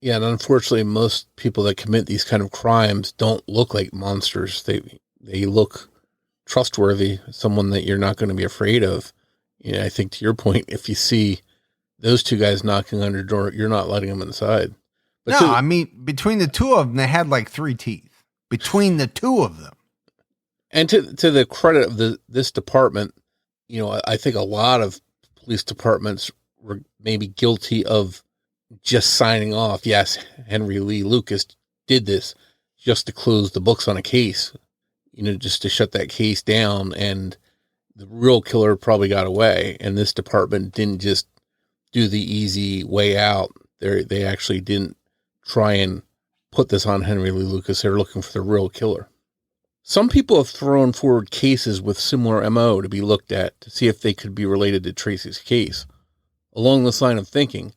Yeah, and unfortunately, most people that commit these kind of crimes don't look like monsters. They look trustworthy, someone that you're not going to be afraid of. I think to your point, if you see those two guys knocking on your door, you're not letting them inside. But between the two of them, they had like 3 teeth. Between the two of them. And to the credit of this department, I think a lot of police departments were maybe guilty of just signing off. Yes, Henry Lee Lucas did this just to close the books on a case, just to shut that case down. And the real killer probably got away. And this department didn't just do the easy way out. They actually didn't try and put this on Henry Lee Lucas. They're looking for the real killer. Some people have thrown forward cases with similar MO to be looked at to see if they could be related to Tracey's case. Along this line of thinking,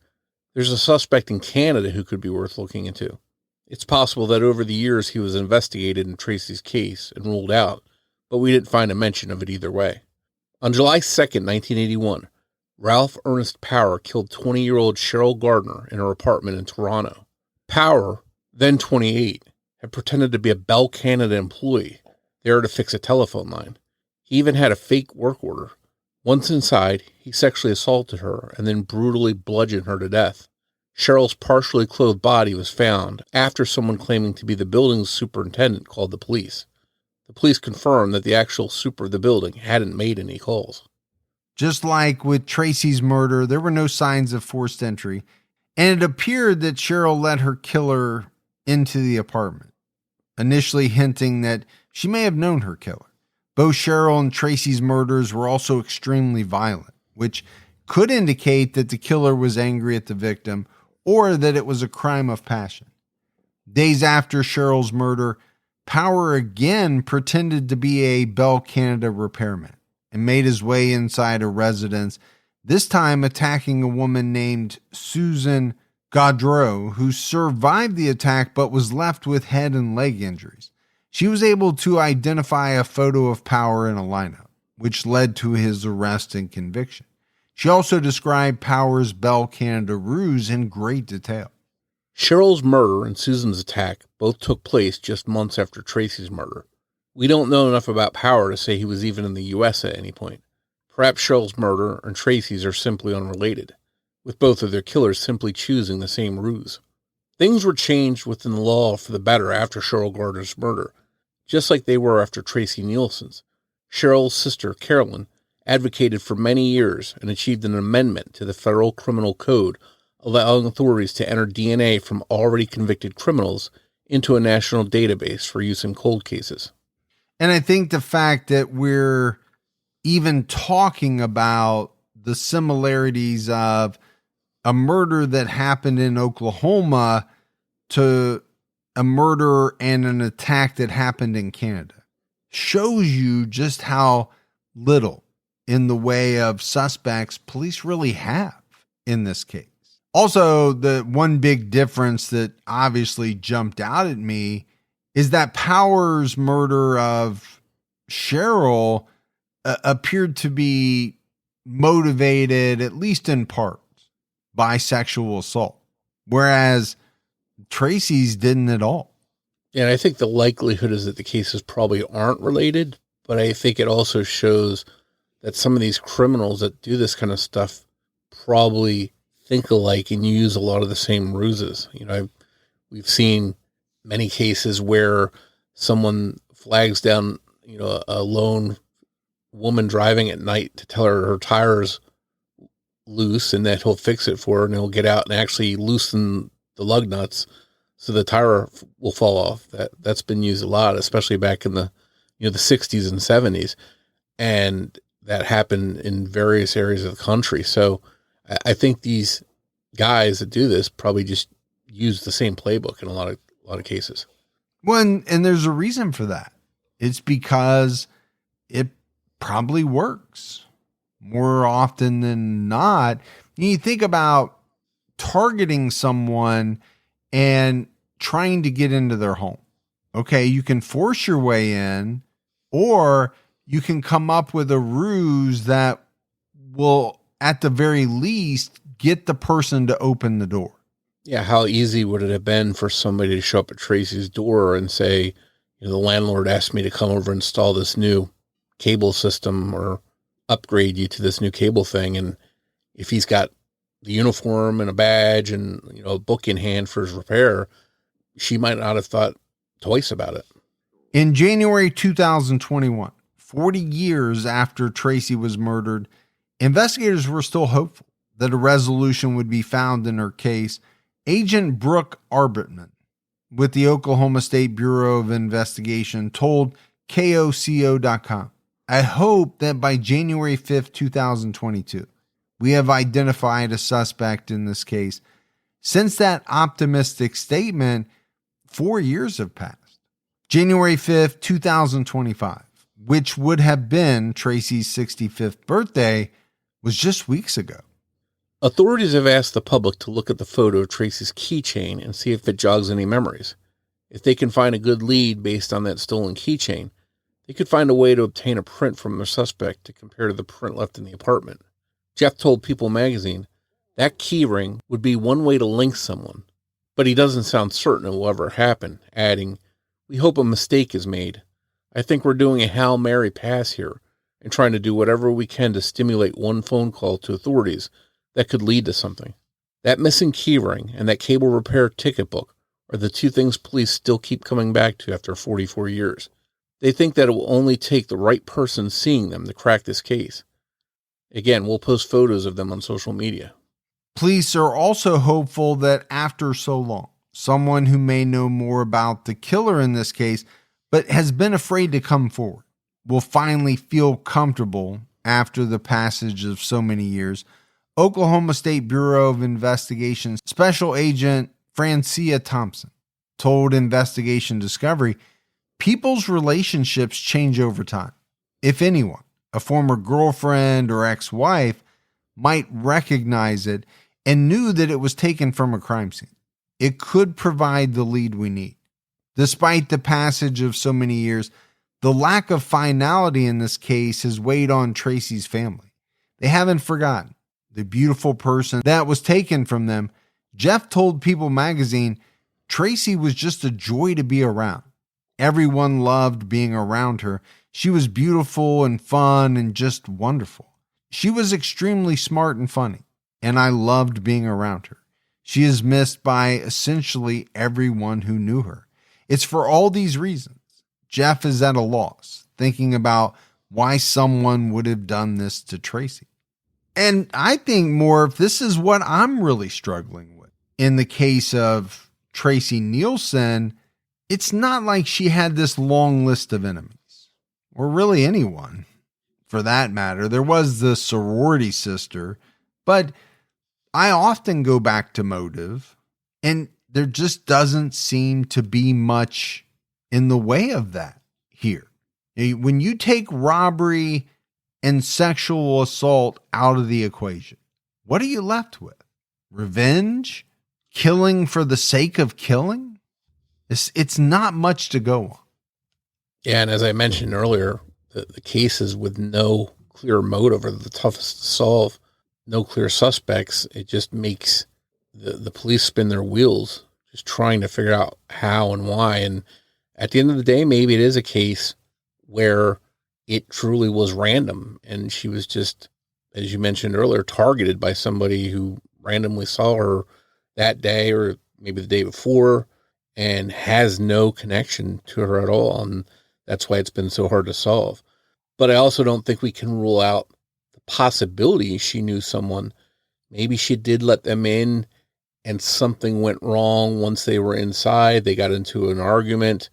there's a suspect in Canada who could be worth looking into. It's possible that over the years he was investigated in Tracey's case and ruled out, but we didn't find a mention of it either way. On July 2nd, 1981, Ralph Ernest Power killed 20-year-old Cheryl Gardner in her apartment in Toronto. Power, then 28, had pretended to be a Bell Canada employee there to fix a telephone line. He even had a fake work order. Once inside, he sexually assaulted her and then brutally bludgeoned her to death. Cheryl's partially clothed body was found after someone claiming to be the building's superintendent called the police. The police confirmed that the actual super of the building hadn't made any calls. Just like with Tracey's murder, there were no signs of forced entry, and it appeared that Cheryl let her killer into the apartment. initially hinting that she may have known her killer. Both Cheryl and Tracey's murders were also extremely violent, which could indicate that the killer was angry at the victim or that it was a crime of passion. Days after Cheryl's murder, Power again pretended to be a Bell Canada repairman and made his way inside a residence, this time attacking a woman named Susan Gaudreau, who survived the attack but was left with head and leg injuries. She was able to identify a photo of Power in a lineup, which led to his arrest and conviction. She also described Power's Bell Canada ruse in great detail. Cheryl's murder and Susan's attack both took place just months after Tracey's murder. We don't know enough about Power to say he was even in the U.S. at any point. Perhaps Cheryl's murder and Tracey's are simply unrelated, with both of their killers simply choosing the same ruse. Things were changed within the law for the better after Cheryl Gardner's murder, just like they were after Tracey Neilson's. Cheryl's sister, Carolyn, advocated for many years and achieved an amendment to the Federal Criminal Code allowing authorities to enter DNA from already convicted criminals into a national database for use in cold cases. And I think the fact that we're even talking about the similarities of a murder that happened in Oklahoma to a murder and an attack that happened in Canada shows you just how little in the way of suspects police really have in this case. Also, the one big difference that obviously jumped out at me is that Power's murder of Cheryl appeared to be motivated, at least in part, by sexual assault, whereas Tracey's didn't at all. And I think the likelihood is that the cases probably aren't related, but I think it also shows that some of these criminals that do this kind of stuff probably think alike and use a lot of the same ruses. We've seen many cases where someone flags down, a lone woman driving at night to tell her tire's loose and that he'll fix it for her, and he'll get out and actually loosen the lug nuts so the tire will fall off. That's been used a lot, especially back in the 60s and 70s. And that happened in various areas of the country. So I think these guys that do this probably just use the same playbook in a lot of cases. Well, and there's a reason for that. It's because it probably works more often than not. You think about targeting someone and trying to get into their home. Okay, you can force your way in, or you can come up with a ruse that will, at the very least, get the person to open the door. Yeah, how easy would it have been for somebody to show up at Tracey's door and say, the landlord asked me to come over and install this new cable system or upgrade you to this new cable thing. And if he's got the uniform and a badge and, a book in hand for his repair, she might not have thought twice about it. In January 2021, 40 years after Tracey was murdered, investigators were still hopeful that a resolution would be found in her case. Agent Brooke Arbitman with the Oklahoma State Bureau of Investigation told KOCO.com, "I hope that by January 5th, 2022, we have identified a suspect in this case." Since that optimistic statement, 4 years have passed. January 5th, 2025, which would have been Tracey's 65th birthday, was just weeks ago. Authorities have asked the public to look at the photo of Tracey's keychain and see if it jogs any memories. If they can find a good lead based on that stolen keychain, they could find a way to obtain a print from the suspect to compare to the print left in the apartment. Jeff told People magazine that key ring would be one way to link someone, but he doesn't sound certain it will ever happen, adding, "We hope a mistake is made. I think we're doing a Hail Mary pass here and trying to do whatever we can to stimulate one phone call to authorities that could lead to something." That missing key ring and that cable repair ticket book are the two things police still keep coming back to after 44 years. They think that it will only take the right person seeing them to crack this case. Again, we'll post photos of them on social media. Police are also hopeful that after so long, someone who may know more about the killer in this case, but has been afraid to come forward, will finally feel comfortable after the passage of so many years. Oklahoma State Bureau of Investigation Special Agent Francia Thompson told Investigation Discovery, people's relationships change over time. If anyone, a former girlfriend or ex-wife, might recognize it and knew that it was taken from a crime scene, it could provide the lead we need. Despite the passage of so many years, the lack of finality in this case has weighed on Tracey's family. They haven't forgotten the beautiful person that was taken from them. Jeff told People magazine, Tracey was just a joy to be around. Everyone loved being around her. She was beautiful and fun and just wonderful. She was extremely smart and funny, and I loved being around her. She is missed by essentially everyone who knew her. It's for all these reasons Jeff is at a loss, thinking about why someone would have done this to Tracey. And I think more if this is what I'm really struggling with. In the case of Tracey Neilson, it's not like she had this long list of enemies, or really anyone for that matter. There was the sorority sister, but I often go back to motive, and there just doesn't seem to be much in the way of that here. When you take robbery and sexual assault out of the equation, what are you left with? Revenge? Killing for the sake of killing? It's not much to go on. Yeah, and as I mentioned earlier, the cases with no clear motive are the toughest to solve. No clear suspects. It just makes the police spin their wheels, just trying to figure out how and why. And at the end of the day, maybe it is a case where it truly was random. And she was just, as you mentioned earlier, targeted by somebody who randomly saw her that day or maybe the day before and has no connection to her at all. And that's why it's been so hard to solve. But I also don't think we can rule out the possibility she knew someone. Maybe she did let them in and something went wrong once they were inside. They got into an argument.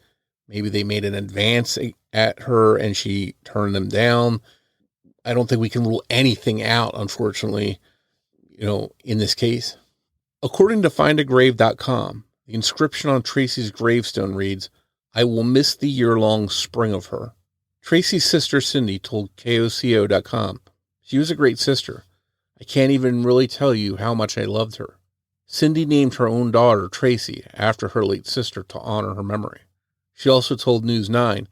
Maybe they made an advance at her and she turned them down. I don't think we can rule anything out, unfortunately, in this case. According to findagrave.com, the inscription on Tracey's gravestone reads, "I will miss the year-long spring of her." Tracey's sister Cindy told KOCO.com, "She was a great sister. I can't even really tell you how much I loved her." Cindy named her own daughter Tracey after her late sister to honor her memory. She also told News 9,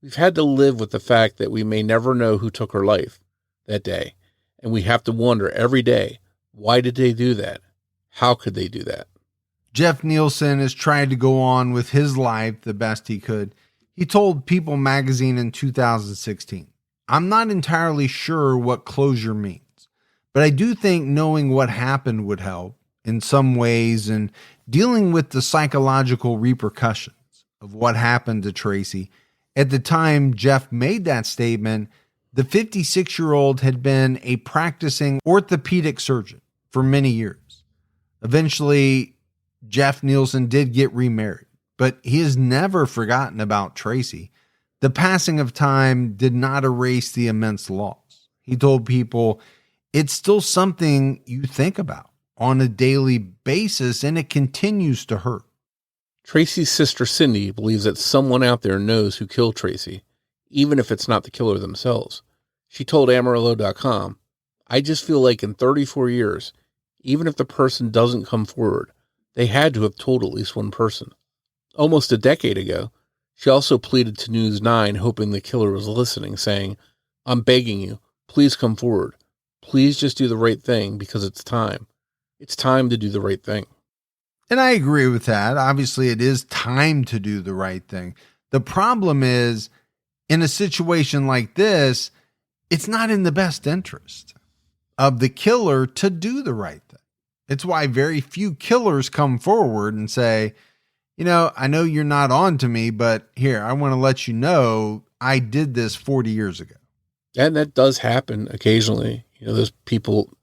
"We've had to live with the fact that we may never know who took her life that day, and we have to wonder every day, why did they do that? How could they do that?" Jeff Neilson has tried to go on with his life the best he could. He told People magazine in 2016, "I'm not entirely sure what closure means, but I do think knowing what happened would help in some ways in dealing with the psychological repercussions of what happened to Tracey." At the time Jeff made that statement, the 56-year-old had been a practicing orthopedic surgeon for many years. Eventually, Jeff Neilson did get remarried, but he has never forgotten about Tracey. The passing of time did not erase the immense loss. He told People, "It's still something you think about on a daily basis, and it continues to hurt." Tracey's sister Cindy believes that someone out there knows who killed Tracey, even if it's not the killer themselves. She told Amarillo.com, "I just feel like in 34 years, even if the person doesn't come forward, they had to have told at least one person." Almost a decade ago, she also pleaded to News 9, hoping the killer was listening, saying, "I'm begging you, please come forward. Please just do the right thing because it's time. It's time to do the right thing." And I agree with that. Obviously, it is time to do the right thing. The problem is, in a situation like this, it's not in the best interest of the killer to do the right thing. It's why very few killers come forward and say, I know you're not on to me, but here, I want to let you know I did this 40 years ago. And that does happen occasionally. Those people,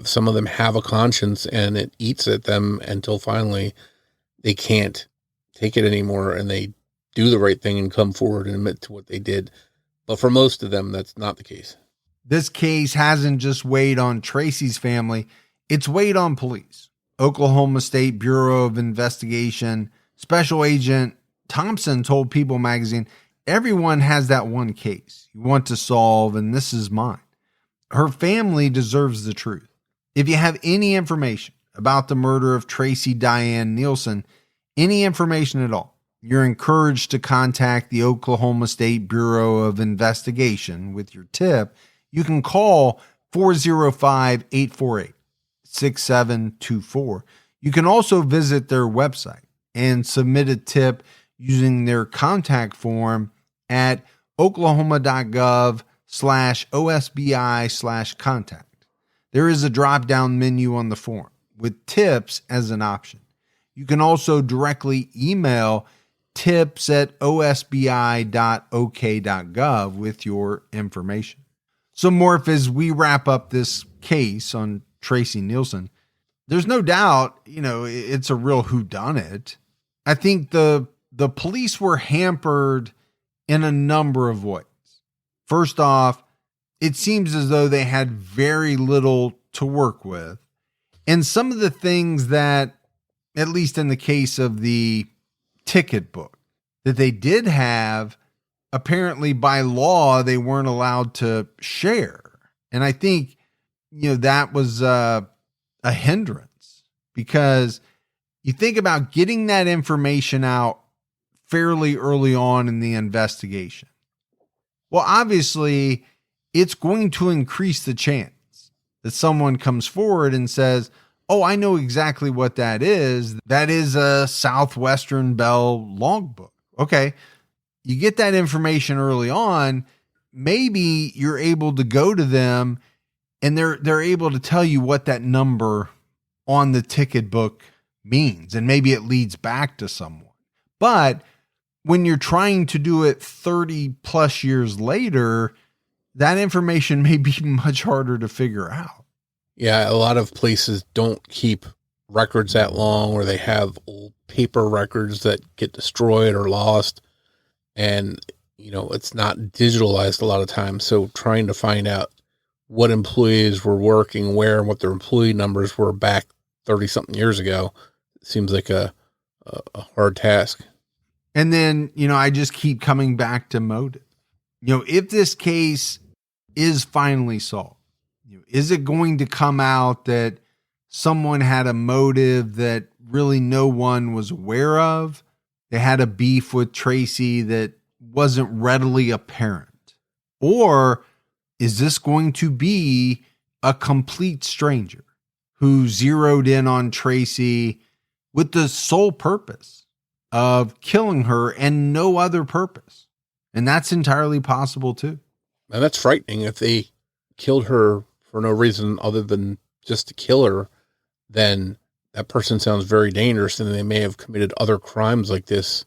some of them have a conscience and it eats at them until finally they can't take it anymore and they do the right thing and come forward and admit to what they did. But for most of them, that's not the case. This case hasn't just weighed on Tracey's family, it's weighed on police. Oklahoma State Bureau of Investigation Special Agent Thompson told People magazine, everyone has that one case you want to solve, and this is mine. Her family deserves the truth. If you have any information about the murder of Tracey Diane Neilson, any information at all, you're encouraged to contact the Oklahoma State Bureau of Investigation with your tip. You can call 405-848-6724. You can also visit their website and submit a tip using their contact form at oklahoma.gov/OSBI/contact. There is a drop-down menu on the form with tips as an option. You can also directly email tips@osbi.ok.gov with your information. So, Morf, as we wrap up this case on Tracey Neilson, there's no doubt, it's a real whodunit. I think the police were hampered in a number of ways. First off, it seems as though they had very little to work with. And some of the things that, at least in the case of the ticket book, that they did have, apparently by law, they weren't allowed to share. And I think, that was a hindrance, because you think about getting that information out fairly early on in the investigation. Well, obviously, it's going to increase the chance that someone comes forward and says, oh, I know exactly what that is. That is a Southwestern Bell logbook. Okay. You get that information early on, maybe you're able to go to them and they're able to tell you what that number on the ticket book means. And maybe it leads back to someone. But when you're trying to do it 30 plus years later, that information may be much harder to figure out. Yeah, a lot of places don't keep records that long, or they have old paper records that get destroyed or lost. And, it's not digitalized a lot of times. So trying to find out what employees were working where and what their employee numbers were back 30 something years ago seems like a hard task. And then, I just keep coming back to motive. If this case is finally solved, is it going to come out that someone had a motive that really no one was aware of? They had a beef with Tracey that wasn't readily apparent? Or is this going to be a complete stranger who zeroed in on Tracey with the sole purpose of killing her and no other purpose? And that's entirely possible too. And that's frightening. If they killed her for no reason other than just to kill her, then that person sounds very dangerous, and they may have committed other crimes like this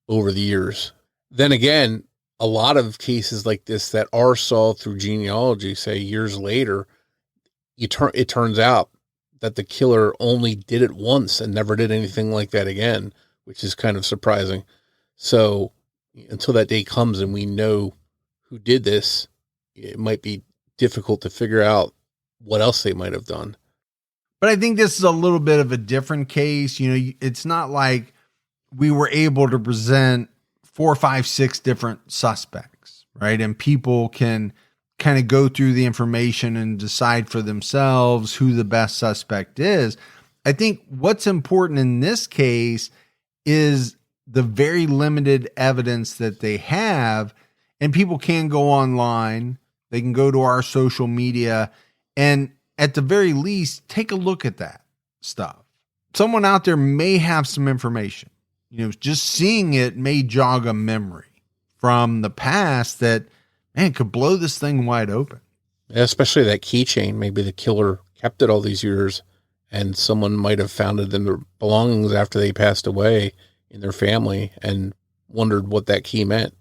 over the years. Then again, a lot of cases like this that are solved through genealogy, say years later, it turns out that the killer only did it once and never did anything like that again, which is kind of surprising. So until that day comes and we know who did this, it might be difficult to figure out what else they might have done. But I think this is a little bit of a different case. It's not like we were able to present 4, 5, 6 different suspects, right? And people can kind of go through the information and decide for themselves who the best suspect is. I think what's important in this case is the very limited evidence that they have, and people can go online. They can go to our social media and at the very least, take a look at that stuff. Someone out there may have some information. Just seeing it may jog a memory from the past that, man, could blow this thing wide open. Yeah, especially that keychain. Maybe the killer kept it all these years and someone might have found it in their belongings after they passed away in their family and wondered what that key meant.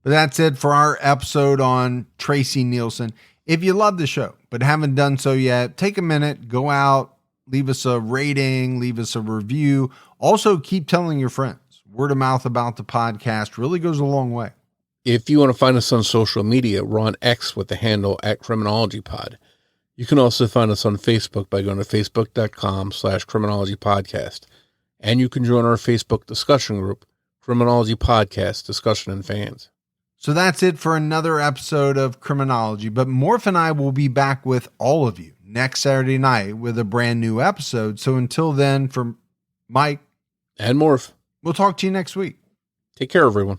But that's it for our episode on Tracey Neilson. If you love the show, but haven't done so yet, take a minute, go out, leave us a rating, leave us a review. Also, keep telling your friends. Word of mouth about the podcast really goes a long way. If you want to find us on social media, we're on X with the handle @CriminologyPod. You can also find us on Facebook by going to facebook.com/CriminologyPodcast. And you can join our Facebook discussion group, Criminology Podcast Discussion and Fans. So that's it for another episode of Criminology. But Morf and I will be back with all of you next Saturday night with a brand new episode. So until then, from Mike and Morf, we'll talk to you next week. take care, everyone.